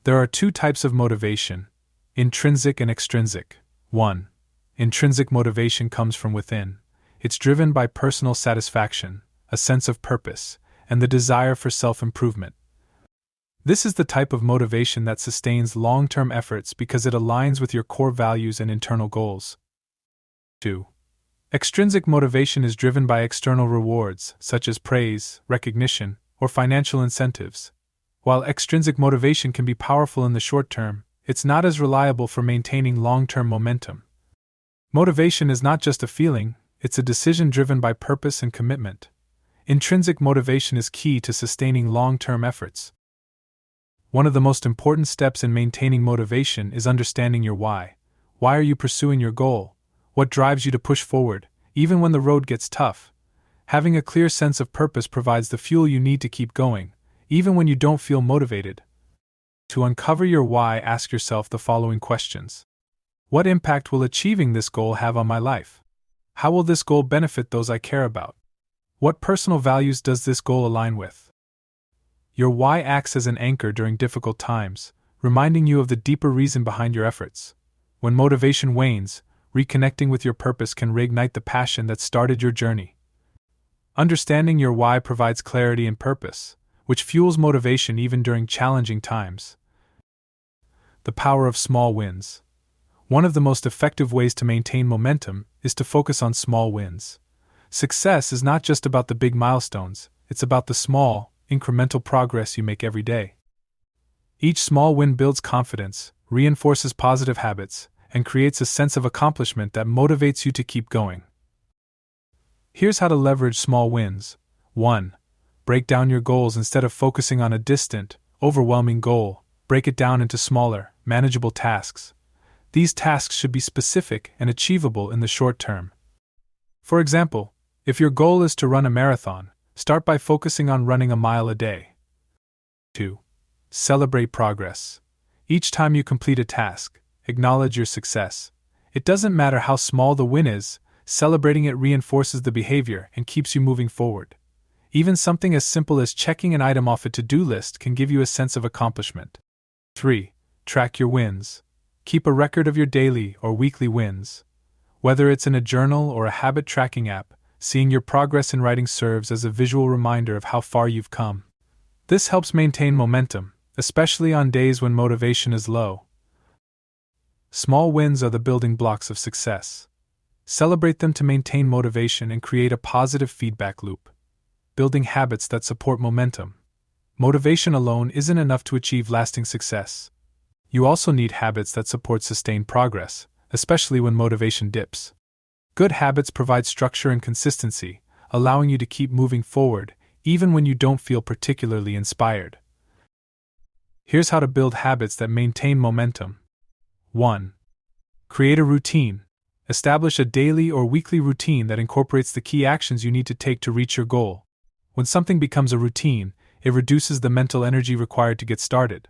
There are 2 types of motivation: intrinsic and extrinsic. 1. Intrinsic motivation comes from within. It's driven by personal satisfaction, a sense of purpose, and the desire for self-improvement. This is the type of motivation that sustains long-term efforts because it aligns with your core values and internal goals. 2. Extrinsic motivation is driven by external rewards, such as praise, recognition, or financial incentives. While extrinsic motivation can be powerful in the short term, it's not as reliable for maintaining long-term momentum. Motivation is not just a feeling, it's a decision driven by purpose and commitment. Intrinsic motivation is key to sustaining long-term efforts. One of the most important steps in maintaining motivation is understanding your why. Why are you pursuing your goal? What drives you to push forward, even when the road gets tough? Having a clear sense of purpose provides the fuel you need to keep going, even when you don't feel motivated. To uncover your why, ask yourself the following questions. What impact will achieving this goal have on my life? How will this goal benefit those I care about? What personal values does this goal align with? Your why acts as an anchor during difficult times, reminding you of the deeper reason behind your efforts. When motivation wanes, reconnecting with your purpose can reignite the passion that started your journey. Understanding your why provides clarity and purpose, which fuels motivation even during challenging times. The power of small wins. One of the most effective ways to maintain momentum is to focus on small wins. Success is not just about the big milestones, it's about the small, incremental progress you make every day. Each small win builds confidence, reinforces positive habits, and creates a sense of accomplishment that motivates you to keep going. Here's how to leverage small wins. 1. Break down your goals. Instead of focusing on a distant, overwhelming goal, break it down into smaller, manageable tasks. These tasks should be specific and achievable in the short term. For example, if your goal is to run a marathon, start by focusing on running a mile a day. 2. Celebrate progress. Each time you complete a task, acknowledge your success. It doesn't matter how small the win is, celebrating it reinforces the behavior and keeps you moving forward. Even something as simple as checking an item off a to-do list can give you a sense of accomplishment. 3. Track your wins. Keep a record of your daily or weekly wins. Whether it's in a journal or a habit tracking app, seeing your progress in writing serves as a visual reminder of how far you've come. This helps maintain momentum, especially on days when motivation is low. Small wins are the building blocks of success. Celebrate them to maintain motivation and create a positive feedback loop. Building habits that support momentum. Motivation alone isn't enough to achieve lasting success. You also need habits that support sustained progress, especially when motivation dips. Good habits provide structure and consistency, allowing you to keep moving forward, even when you don't feel particularly inspired. Here's how to build habits that maintain momentum. 1. Create a routine. Establish a daily or weekly routine that incorporates the key actions you need to take to reach your goal. When something becomes a routine, it reduces the mental energy required to get started.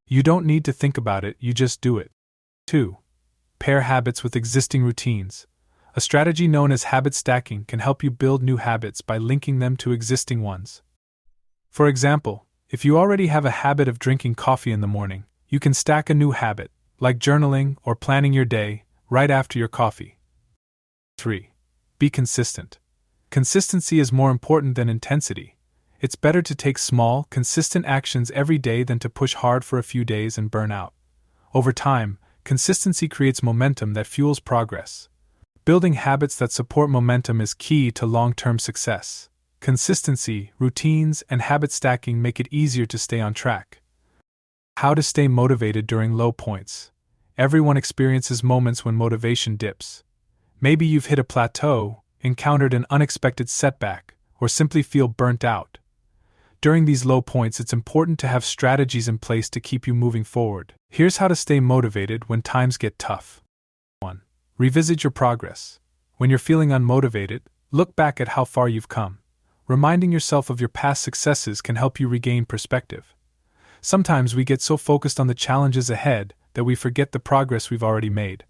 You don't need to think about it, you just do it. 2. Pair habits with existing routines. A strategy known as habit stacking can help you build new habits by linking them to existing ones. For example, if you already have a habit of drinking coffee in the morning, you can stack a new habit, like journaling or planning your day, right after your coffee. 3. Be consistent. Consistency is more important than intensity. It's better to take small, consistent actions every day than to push hard for a few days and burn out. Over time, consistency creates momentum that fuels progress. Building habits that support momentum is key to long-term success. Consistency, routines, and habit stacking make it easier to stay on track. How to stay motivated during low points. Everyone experiences moments when motivation dips. Maybe you've hit a plateau, encountered an unexpected setback, or simply feel burnt out. During these low points, it's important to have strategies in place to keep you moving forward. Here's how to stay motivated when times get tough. 1. Revisit your progress. When you're feeling unmotivated, look back at how far you've come. Reminding yourself of your past successes can help you regain perspective. Sometimes we get so focused on the challenges ahead that we forget the progress we've already made.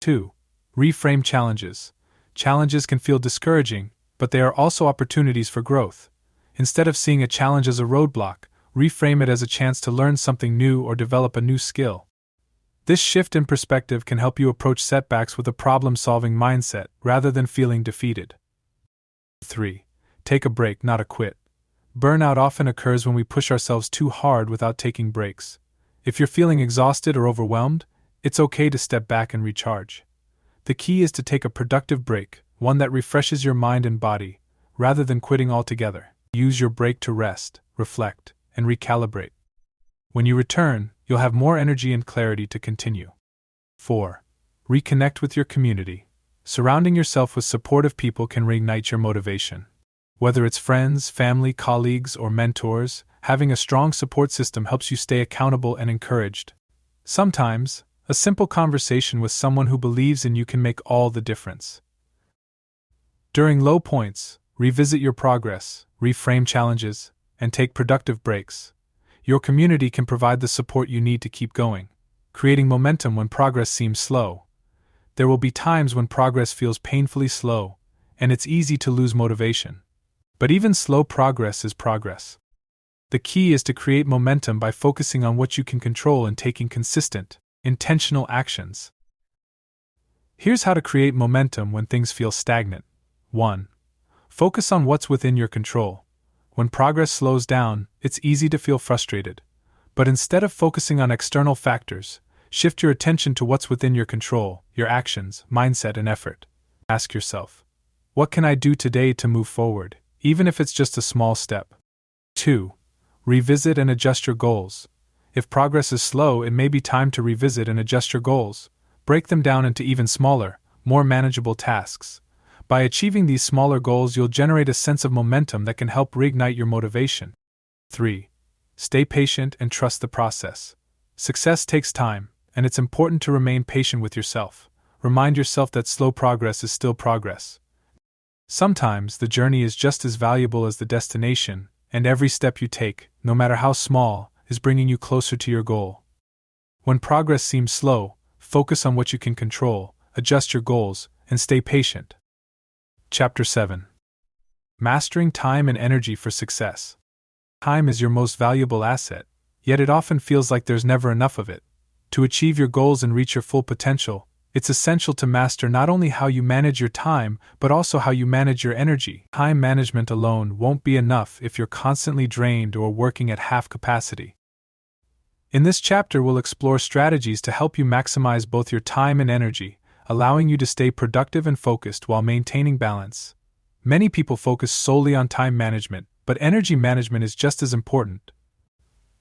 2. Reframe challenges. Challenges can feel discouraging, but they are also opportunities for growth. Instead of seeing a challenge as a roadblock, reframe it as a chance to learn something new or develop a new skill. This shift in perspective can help you approach setbacks with a problem-solving mindset rather than feeling defeated. 3. Take a break, not a quit. Burnout often occurs when we push ourselves too hard without taking breaks. If you're feeling exhausted or overwhelmed, it's okay to step back and recharge. The key is to take a productive break, one that refreshes your mind and body, rather than quitting altogether. Use your break to rest, reflect, and recalibrate. When you return, you'll have more energy and clarity to continue. 4. Reconnect with your community. Surrounding yourself with supportive people can reignite your motivation. Whether it's friends, family, colleagues, or mentors, Having a strong support system helps you stay accountable and encouraged. Sometimes, a simple conversation with someone who believes in you can make all the difference. During low points, revisit your progress, reframe challenges, and take productive breaks. Your community can provide the support you need to keep going, creating momentum when progress seems slow. There will be times when progress feels painfully slow, and it's easy to lose motivation. But even slow progress is progress. The key is to create momentum by focusing on what you can control and taking consistent, intentional actions. Here's how to create momentum when things feel stagnant. 1. Focus on what's within your control. When progress slows down, it's easy to feel frustrated. But instead of focusing on external factors, shift your attention to what's within your control, your actions, mindset, and effort. Ask yourself, what can I do today to move forward, even if it's just a small step? 2. Revisit and adjust your goals. If progress is slow, it may be time to revisit and adjust your goals. Break them down into even smaller, more manageable tasks. By achieving these smaller goals, you'll generate a sense of momentum that can help reignite your motivation. 3. Stay patient and trust the process. Success takes time, and it's important to remain patient with yourself. Remind yourself that slow progress is still progress. Sometimes the journey is just as valuable as the destination, and every step you take, no matter how small, is bringing you closer to your goal. When progress seems slow, focus on what you can control, adjust your goals, and stay patient. Chapter 7. Mastering time and energy for success. Time is your most valuable asset, yet it often feels like there's never enough of it. To achieve your goals and reach your full potential, it's essential to master not only how you manage your time, but also how you manage your energy. Time management alone won't be enough if you're constantly drained or working at half capacity. In this chapter, we'll explore strategies to help you maximize both your time and energy, allowing you to stay productive and focused while maintaining balance. Many people focus solely on time management, but energy management is just as important.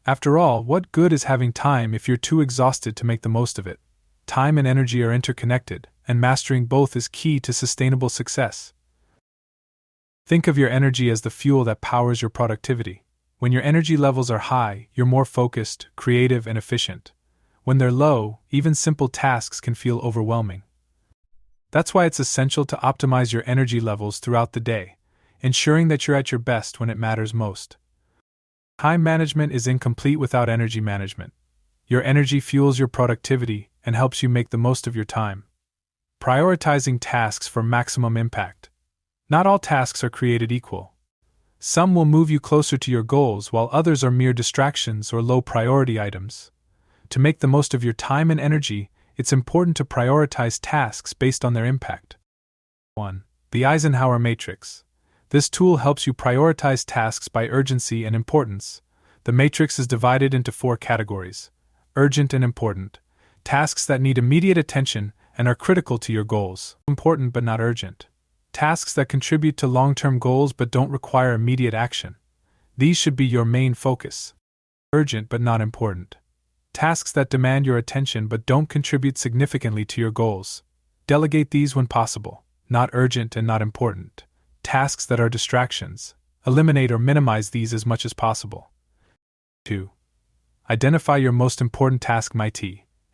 After all, what good is having time if you're too exhausted to make the most of it? Time and energy are interconnected, and mastering both is key to sustainable success. Think of your energy as the fuel that powers your productivity. When your energy levels are high, you're more focused, creative, and efficient. When they're low, even simple tasks can feel overwhelming. That's why it's essential to optimize your energy levels throughout the day, ensuring that you're at your best when it matters most. Time management is incomplete without energy management. Your energy fuels your productivity and helps you make the most of your time. Prioritizing tasks for maximum impact. Not all tasks are created equal. Some will move you closer to your goals, while others are mere distractions or low-priority items. To make the most of your time and energy, it's important to prioritize tasks based on their impact. 1. The Eisenhower Matrix. This tool helps you prioritize tasks by urgency and importance. The matrix is divided into 4 categories: urgent and important, tasks that need immediate attention and are critical to your goals, important but not urgent, tasks that contribute to long-term goals but don't require immediate action. These should be your main focus. Urgent but not important, tasks that demand your attention but don't contribute significantly to your goals. Delegate these when possible. Not urgent and not important, tasks that are distractions. Eliminate or minimize these as much as possible. 2. Identify your most important task.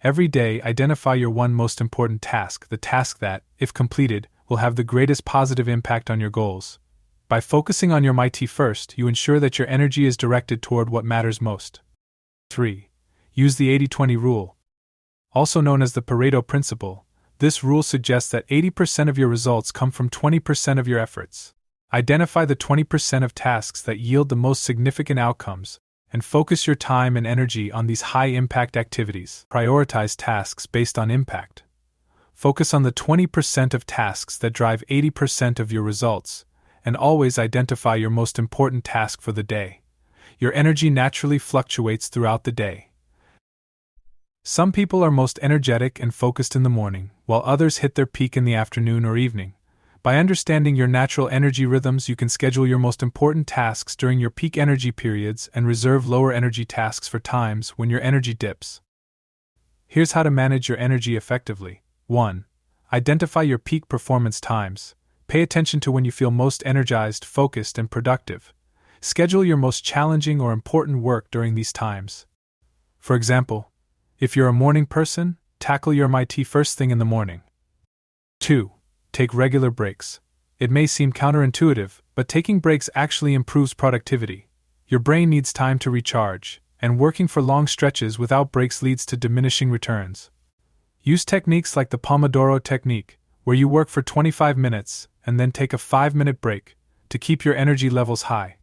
Every day, identify your one most important task, the task that, if completed, will have the greatest positive impact on your goals. By focusing on your MIT first, you ensure that your energy is directed toward what matters most. 3. Use the 80-20 rule. Also known as the Pareto principle, this rule suggests that 80% of your results come from 20% of your efforts. Identify the 20% of tasks that yield the most significant outcomes, and focus your time and energy on these high-impact activities. Prioritize tasks based on impact. Focus on the 20% of tasks that drive 80% of your results, and always identify your most important task for the day. Your energy naturally fluctuates throughout the day. Some people are most energetic and focused in the morning, while others hit their peak in the afternoon or evening. By understanding your natural energy rhythms, you can schedule your most important tasks during your peak energy periods and reserve lower energy tasks for times when your energy dips. Here's how to manage your energy effectively. 1. Identify your peak performance times. Pay attention to when you feel most energized, focused, and productive. Schedule your most challenging or important work during these times. For example, if you're a morning person, tackle your MIT first thing in the morning. 2. Take regular breaks. It may seem counterintuitive, but taking breaks actually improves productivity. Your brain needs time to recharge, and working for long stretches without breaks leads to diminishing returns. Use techniques like the Pomodoro technique, where you work for 25 minutes and then take a 5-minute break to keep your energy levels high.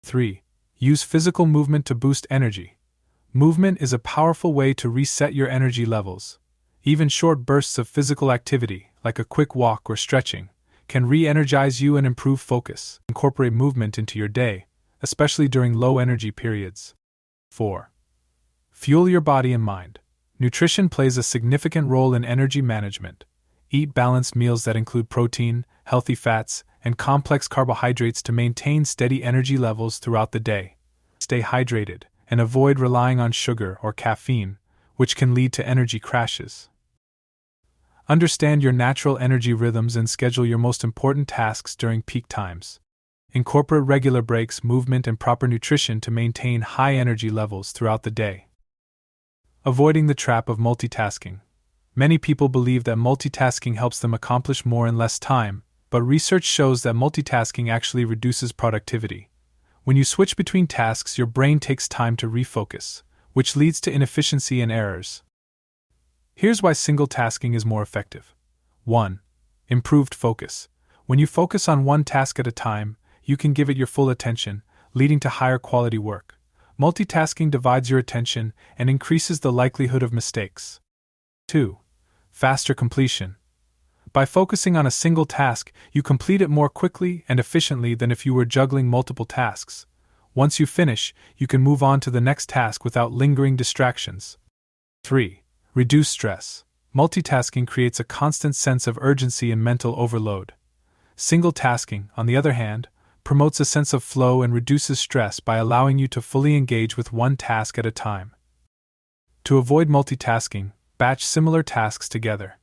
3. Use physical movement to boost energy. Movement is a powerful way to reset your energy levels. Even short bursts of physical activity, like a quick walk or stretching, can re-energize you and improve focus. Incorporate movement into your day, especially during low-energy periods. 4. Fuel your body and mind. Nutrition plays a significant role in energy management. Eat balanced meals that include protein, healthy fats, and complex carbohydrates to maintain steady energy levels throughout the day. Stay hydrated, and avoid relying on sugar or caffeine, which can lead to energy crashes. Understand your natural energy rhythms and schedule your most important tasks during peak times. Incorporate regular breaks, movement, and proper nutrition to maintain high energy levels throughout the day. Avoiding the trap of multitasking. Many people believe that multitasking helps them accomplish more in less time, but research shows that multitasking actually reduces productivity. When you switch between tasks, your brain takes time to refocus, which leads to inefficiency and errors. Here's why single tasking is more effective. 1. Improved focus. When you focus on one task at a time, you can give it your full attention, leading to higher quality work. Multitasking divides your attention and increases the likelihood of mistakes. 2. Faster completion. By focusing on a single task, you complete it more quickly and efficiently than if you were juggling multiple tasks. Once you finish, you can move on to the next task without lingering distractions. 3. Reduce stress. Multitasking creates a constant sense of urgency and mental overload. Single tasking, on the other hand, promotes a sense of flow and reduces stress by allowing you to fully engage with one task at a time. To avoid multitasking, batch similar tasks together.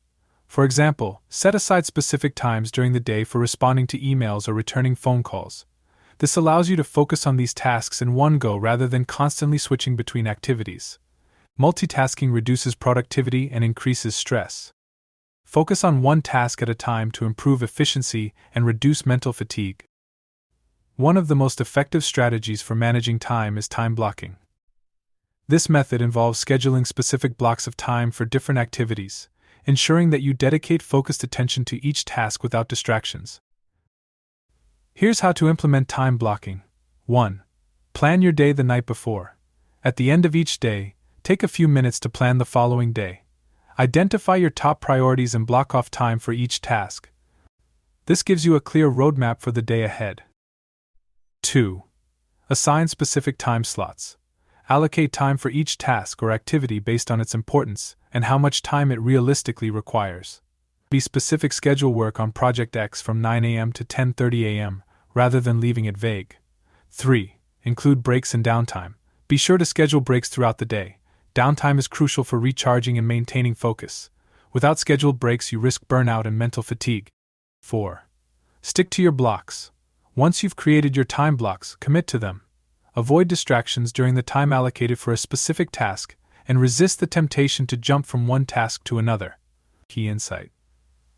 For example, set aside specific times during the day for responding to emails or returning phone calls. This allows you to focus on these tasks in one go rather than constantly switching between activities. Multitasking reduces productivity and increases stress. Focus on one task at a time to improve efficiency and reduce mental fatigue. One of the most effective strategies for managing time is time blocking. This method involves scheduling specific blocks of time for different activities, ensuring that you dedicate focused attention to each task without distractions. Here's how to implement time blocking. 1. Plan your day the night before. At the end of each day, take a few minutes to plan the following day. Identify your top priorities and block off time for each task. This gives you a clear roadmap for the day ahead. 2. Assign specific time slots. Allocate time for each task or activity based on its importance and how much time it realistically requires. Be specific, schedule work on Project X from 9 a.m. to 10:30 a.m., rather than leaving it vague. 3. Include breaks and downtime. Be sure to schedule breaks throughout the day. Downtime is crucial for recharging and maintaining focus. Without scheduled breaks, you risk burnout and mental fatigue. 4. Stick to your blocks. Once you've created your time blocks, commit to them. Avoid distractions during the time allocated for a specific task, and resist the temptation to jump from one task to another. Key insight.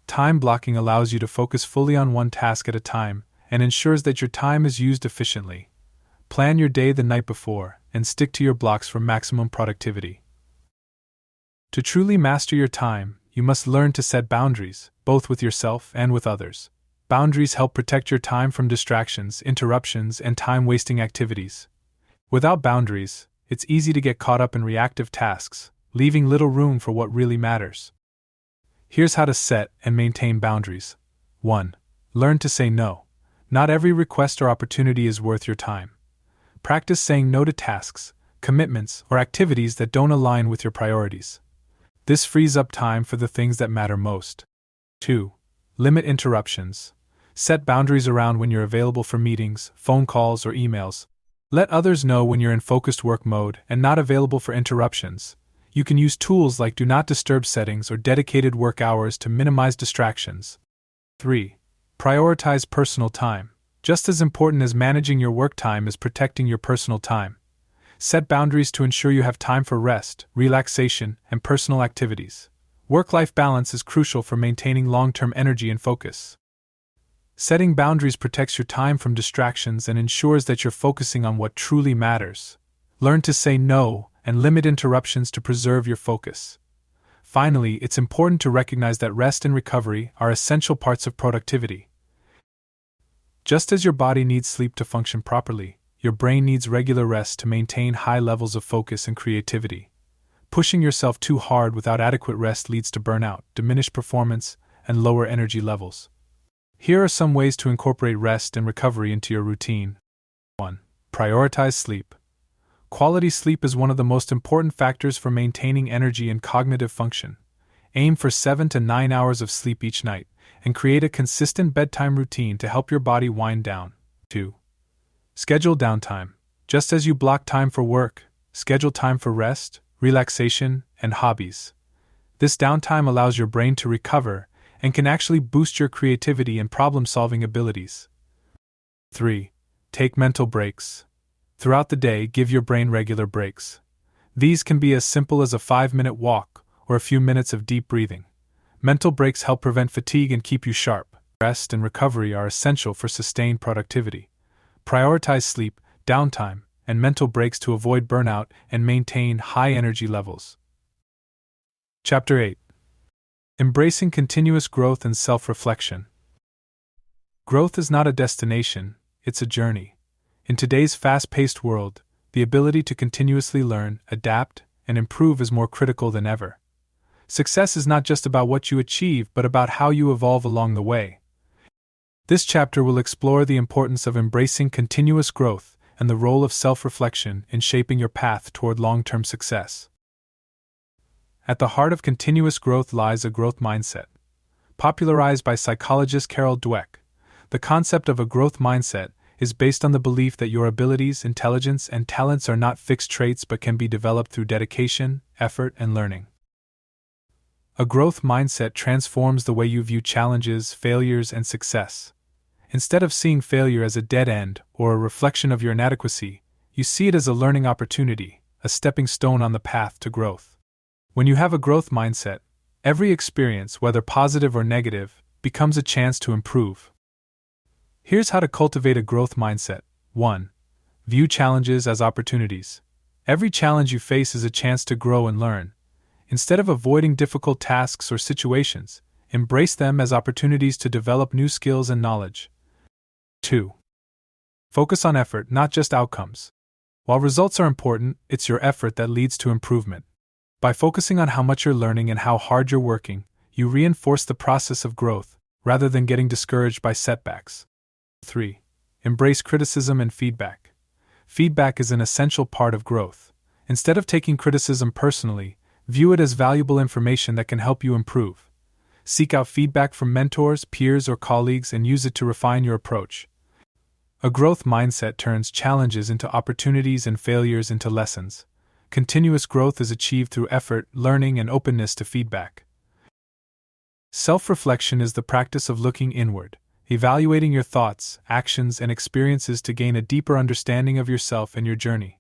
Time blocking allows you to focus fully on one task at a time, and ensures that your time is used efficiently. Plan your day the night before, and stick to your blocks for maximum productivity. To truly master your time, you must learn to set boundaries, both with yourself and with others. Boundaries help protect your time from distractions, interruptions, and time-wasting activities. Without boundaries, it's easy to get caught up in reactive tasks, leaving little room for what really matters. Here's how to set and maintain boundaries. 1. Learn to say no. Not every request or opportunity is worth your time. Practice saying no to tasks, commitments, or activities that don't align with your priorities. This frees up time for the things that matter most. 2. Limit interruptions. Set boundaries around when you're available for meetings, phone calls, or emails. Let others know when you're in focused work mode and not available for interruptions. You can use tools like Do Not Disturb settings or dedicated work hours to minimize distractions. 3. Prioritize personal time. Just as important as managing your work time is protecting your personal time. Set boundaries to ensure you have time for rest, relaxation, and personal activities. Work-life balance is crucial for maintaining long-term energy and focus. Setting boundaries protects your time from distractions and ensures that you're focusing on what truly matters. Learn to say no and limit interruptions to preserve your focus. Finally, it's important to recognize that rest and recovery are essential parts of productivity. Just as your body needs sleep to function properly, your brain needs regular rest to maintain high levels of focus and creativity. Pushing yourself too hard without adequate rest leads to burnout, diminished performance, and lower energy levels. Here are some ways to incorporate rest and recovery into your routine. 1. Prioritize sleep. Quality sleep is one of the most important factors for maintaining energy and cognitive function. Aim for 7 to 9 hours of sleep each night, and create a consistent bedtime routine to help your body wind down. 2. Schedule downtime. Just as you block time for work, schedule time for rest, relaxation, and hobbies. This downtime allows your brain to recover and can actually boost your creativity and problem-solving abilities. 3. Take mental breaks. Throughout the day, give your brain regular breaks. These can be as simple as a 5-minute walk or a few minutes of deep breathing. Mental breaks help prevent fatigue and keep you sharp. Rest and recovery are essential for sustained productivity. Prioritize sleep, downtime, and mental breaks to avoid burnout and maintain high energy levels. Chapter 8. Embracing continuous growth and self-reflection. Growth is not a destination, it's a journey. In today's fast-paced world, the ability to continuously learn, adapt, and improve is more critical than ever. Success is not just about what you achieve, but about how you evolve along the way. This chapter will explore the importance of embracing continuous growth and the role of self-reflection in shaping your path toward long-term success. At the heart of continuous growth lies a growth mindset. Popularized by psychologist Carol Dweck, the concept of a growth mindset is based on the belief that your abilities, intelligence, and talents are not fixed traits but can be developed through dedication, effort, and learning. A growth mindset transforms the way you view challenges, failures, and success. Instead of seeing failure as a dead end or a reflection of your inadequacy, you see it as a learning opportunity, a stepping stone on the path to growth. When you have a growth mindset, every experience, whether positive or negative, becomes a chance to improve. Here's how to cultivate a growth mindset. 1. View challenges as opportunities. Every challenge you face is a chance to grow and learn. Instead of avoiding difficult tasks or situations, embrace them as opportunities to develop new skills and knowledge. 2. Focus on effort, not just outcomes. While results are important, it's your effort that leads to improvement. By focusing on how much you're learning and how hard you're working, you reinforce the process of growth, rather than getting discouraged by setbacks. 3. Embrace criticism and feedback. Feedback is an essential part of growth. Instead of taking criticism personally, view it as valuable information that can help you improve. Seek out feedback from mentors, peers, or colleagues and use it to refine your approach. A growth mindset turns challenges into opportunities and failures into lessons. Continuous growth is achieved through effort, learning, and openness to feedback. Self-reflection is the practice of looking inward, evaluating your thoughts, actions, and experiences to gain a deeper understanding of yourself and your journey.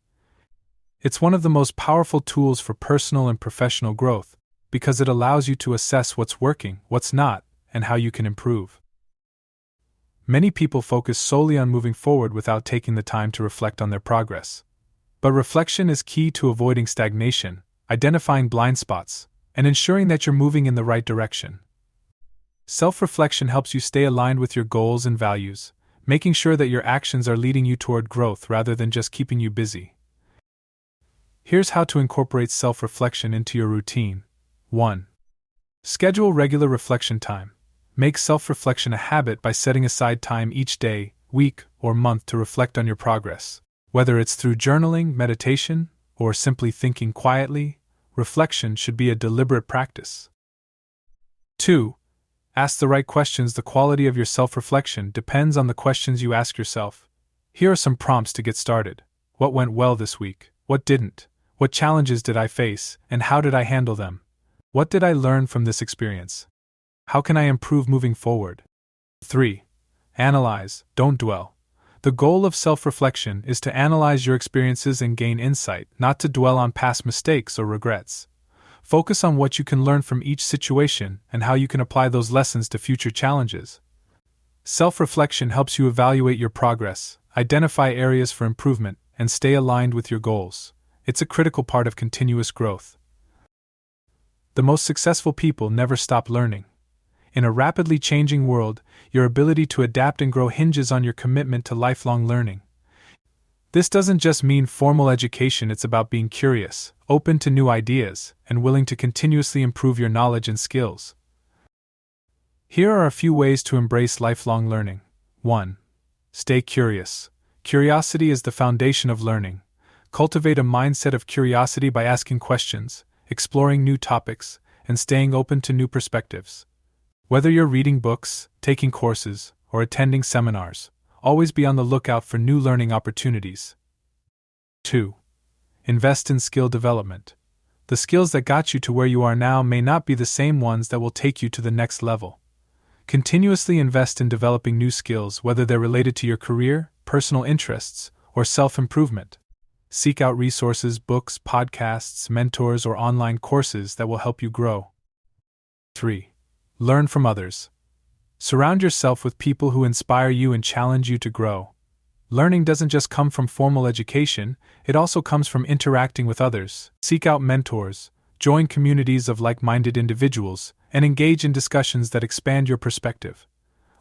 It's one of the most powerful tools for personal and professional growth, because it allows you to assess what's working, what's not, and how you can improve. Many people focus solely on moving forward without taking the time to reflect on their progress. But reflection is key to avoiding stagnation, identifying blind spots, and ensuring that you're moving in the right direction. Self-reflection helps you stay aligned with your goals and values, making sure that your actions are leading you toward growth rather than just keeping you busy. Here's how to incorporate self-reflection into your routine. 1. Schedule regular reflection time. Make self-reflection a habit by setting aside time each day, week, or month to reflect on your progress. Whether it's through journaling, meditation, or simply thinking quietly, reflection should be a deliberate practice. 2. Ask the right questions. The quality of your self-reflection depends on the questions you ask yourself. Here are some prompts to get started. What went well this week? What didn't? What challenges did I face, and how did I handle them? What did I learn from this experience? How can I improve moving forward? 3. Analyze, don't dwell. The goal of self-reflection is to analyze your experiences and gain insight, not to dwell on past mistakes or regrets. Focus on what you can learn from each situation and how you can apply those lessons to future challenges. Self-reflection helps you evaluate your progress, identify areas for improvement, and stay aligned with your goals. It's a critical part of continuous growth. The most successful people never stop learning. In a rapidly changing world, your ability to adapt and grow hinges on your commitment to lifelong learning. This doesn't just mean formal education, it's about being curious, open to new ideas, and willing to continuously improve your knowledge and skills. Here are a few ways to embrace lifelong learning. 1. Stay curious. Curiosity is the foundation of learning. Cultivate a mindset of curiosity by asking questions, exploring new topics, and staying open to new perspectives. Whether you're reading books, taking courses, or attending seminars, always be on the lookout for new learning opportunities. 2. Invest in skill development. The skills that got you to where you are now may not be the same ones that will take you to the next level. Continuously invest in developing new skills, whether they're related to your career, personal interests, or self-improvement. Seek out resources, books, podcasts, mentors, or online courses that will help you grow. 3. Learn from others. Surround yourself with people who inspire you and challenge you to grow. Learning doesn't just come from formal education, it also comes from interacting with others. Seek out mentors, join communities of like-minded individuals, and engage in discussions that expand your perspective.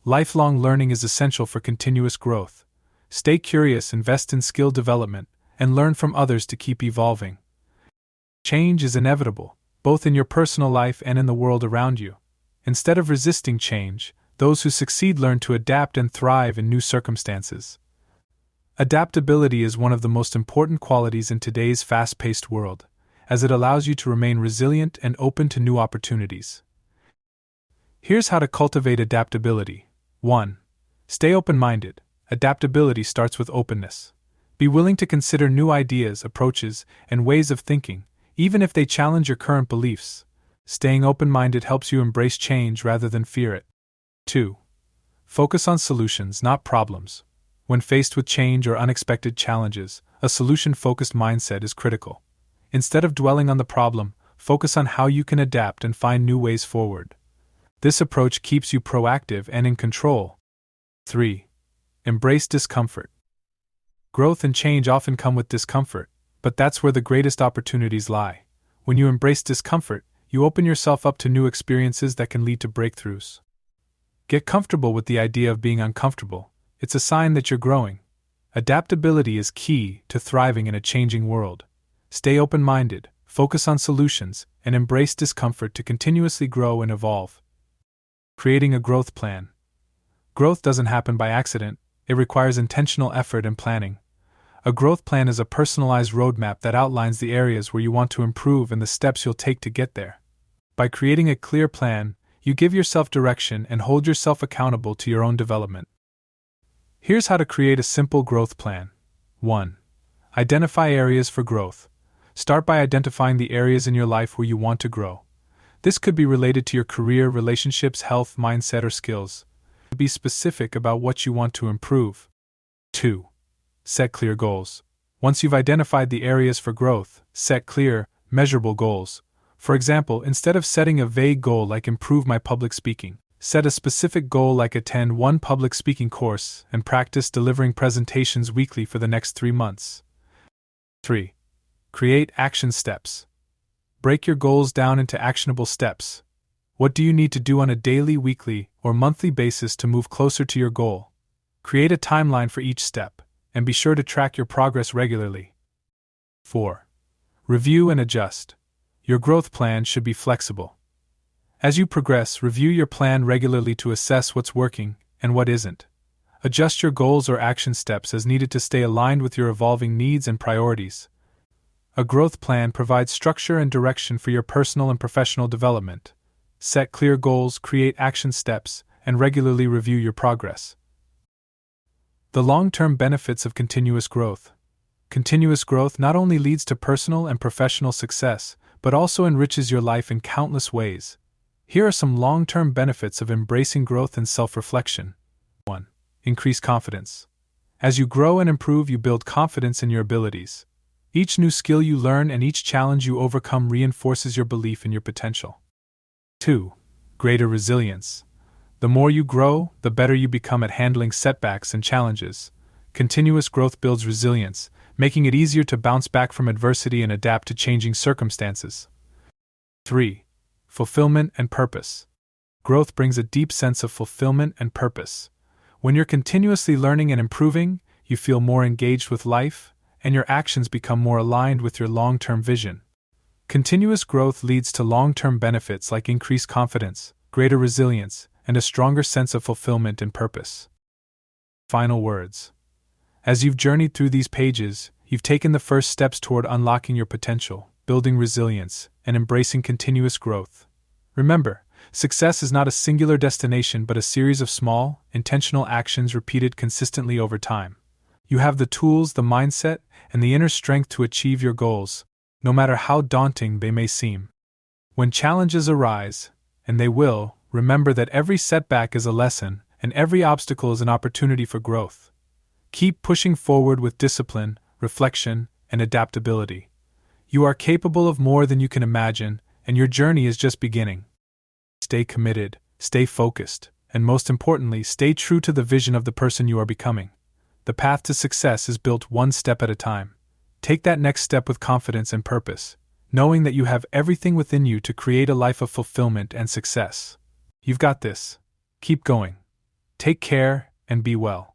Lifelong learning is essential for continuous growth. Stay curious, invest in skill development, and learn from others to keep evolving. Change is inevitable, both in your personal life and in the world around you. Instead of resisting change, those who succeed learn to adapt and thrive in new circumstances. Adaptability is one of the most important qualities in today's fast-paced world, as it allows you to remain resilient and open to new opportunities. Here's how to cultivate adaptability. 1. Stay open-minded. Adaptability starts with openness. Be willing to consider new ideas, approaches, and ways of thinking, even if they challenge your current beliefs. Staying open-minded helps you embrace change rather than fear it. 2. Focus on solutions, not problems. When faced with change or unexpected challenges, a solution-focused mindset is critical. Instead of dwelling on the problem, focus on how you can adapt and find new ways forward. This approach keeps you proactive and in control. 3. Embrace discomfort. Growth and change often come with discomfort, but that's where the greatest opportunities lie. When you embrace discomfort, you open yourself up to new experiences that can lead to breakthroughs. Get comfortable with the idea of being uncomfortable. It's a sign that you're growing. Adaptability is key to thriving in a changing world. Stay open-minded, focus on solutions, and embrace discomfort to continuously grow and evolve. Creating a growth plan. Growth doesn't happen by accident, it requires intentional effort and planning. A growth plan is a personalized roadmap that outlines the areas where you want to improve and the steps you'll take to get there. By creating a clear plan, you give yourself direction and hold yourself accountable to your own development. Here's how to create a simple growth plan. 1. Identify areas for growth. Start by identifying the areas in your life where you want to grow. This could be related to your career, relationships, health, mindset, or skills. Be specific about what you want to improve. 2. Set clear goals. Once you've identified the areas for growth, set clear, measurable goals. For example, instead of setting a vague goal like improve my public speaking, set a specific goal like attend one public speaking course and practice delivering presentations weekly for the next 3 months. 3. Create action steps. Break your goals down into actionable steps. What do you need to do on a daily, weekly, or monthly basis to move closer to your goal? Create a timeline for each step, and be sure to track your progress regularly. 4. Review and adjust. Your growth plan should be flexible. As you progress, review your plan regularly to assess what's working and what isn't. Adjust your goals or action steps as needed to stay aligned with your evolving needs and priorities. A growth plan provides structure and direction for your personal and professional development. Set clear goals, create action steps, and regularly review your progress. The long-term benefits of continuous growth. Continuous growth not only leads to personal and professional success, but also enriches your life in countless ways. Here are some long-term benefits of embracing growth and self-reflection. 1. Increase confidence. As you grow and improve, you build confidence in your abilities. Each new skill you learn and each challenge you overcome reinforces your belief in your potential. 2. Greater resilience. The more you grow, the better you become at handling setbacks and challenges. Continuous growth builds resilience, making it easier to bounce back from adversity and adapt to changing circumstances. 3. Fulfillment and purpose. Growth brings a deep sense of fulfillment and purpose. When you're continuously learning and improving, you feel more engaged with life, and your actions become more aligned with your long-term vision. Continuous growth leads to long-term benefits like increased confidence, greater resilience, and a stronger sense of fulfillment and purpose. Final words. As you've journeyed through these pages, you've taken the first steps toward unlocking your potential, building resilience, and embracing continuous growth. Remember, success is not a singular destination but a series of small, intentional actions repeated consistently over time. You have the tools, the mindset, and the inner strength to achieve your goals, no matter how daunting they may seem. When challenges arise, and they will, remember that every setback is a lesson, and every obstacle is an opportunity for growth. Keep pushing forward with discipline, reflection, and adaptability. You are capable of more than you can imagine, and your journey is just beginning. Stay committed, stay focused, and most importantly, stay true to the vision of the person you are becoming. The path to success is built one step at a time. Take that next step with confidence and purpose, knowing that you have everything within you to create a life of fulfillment and success. You've got this. Keep going. Take care, and be well.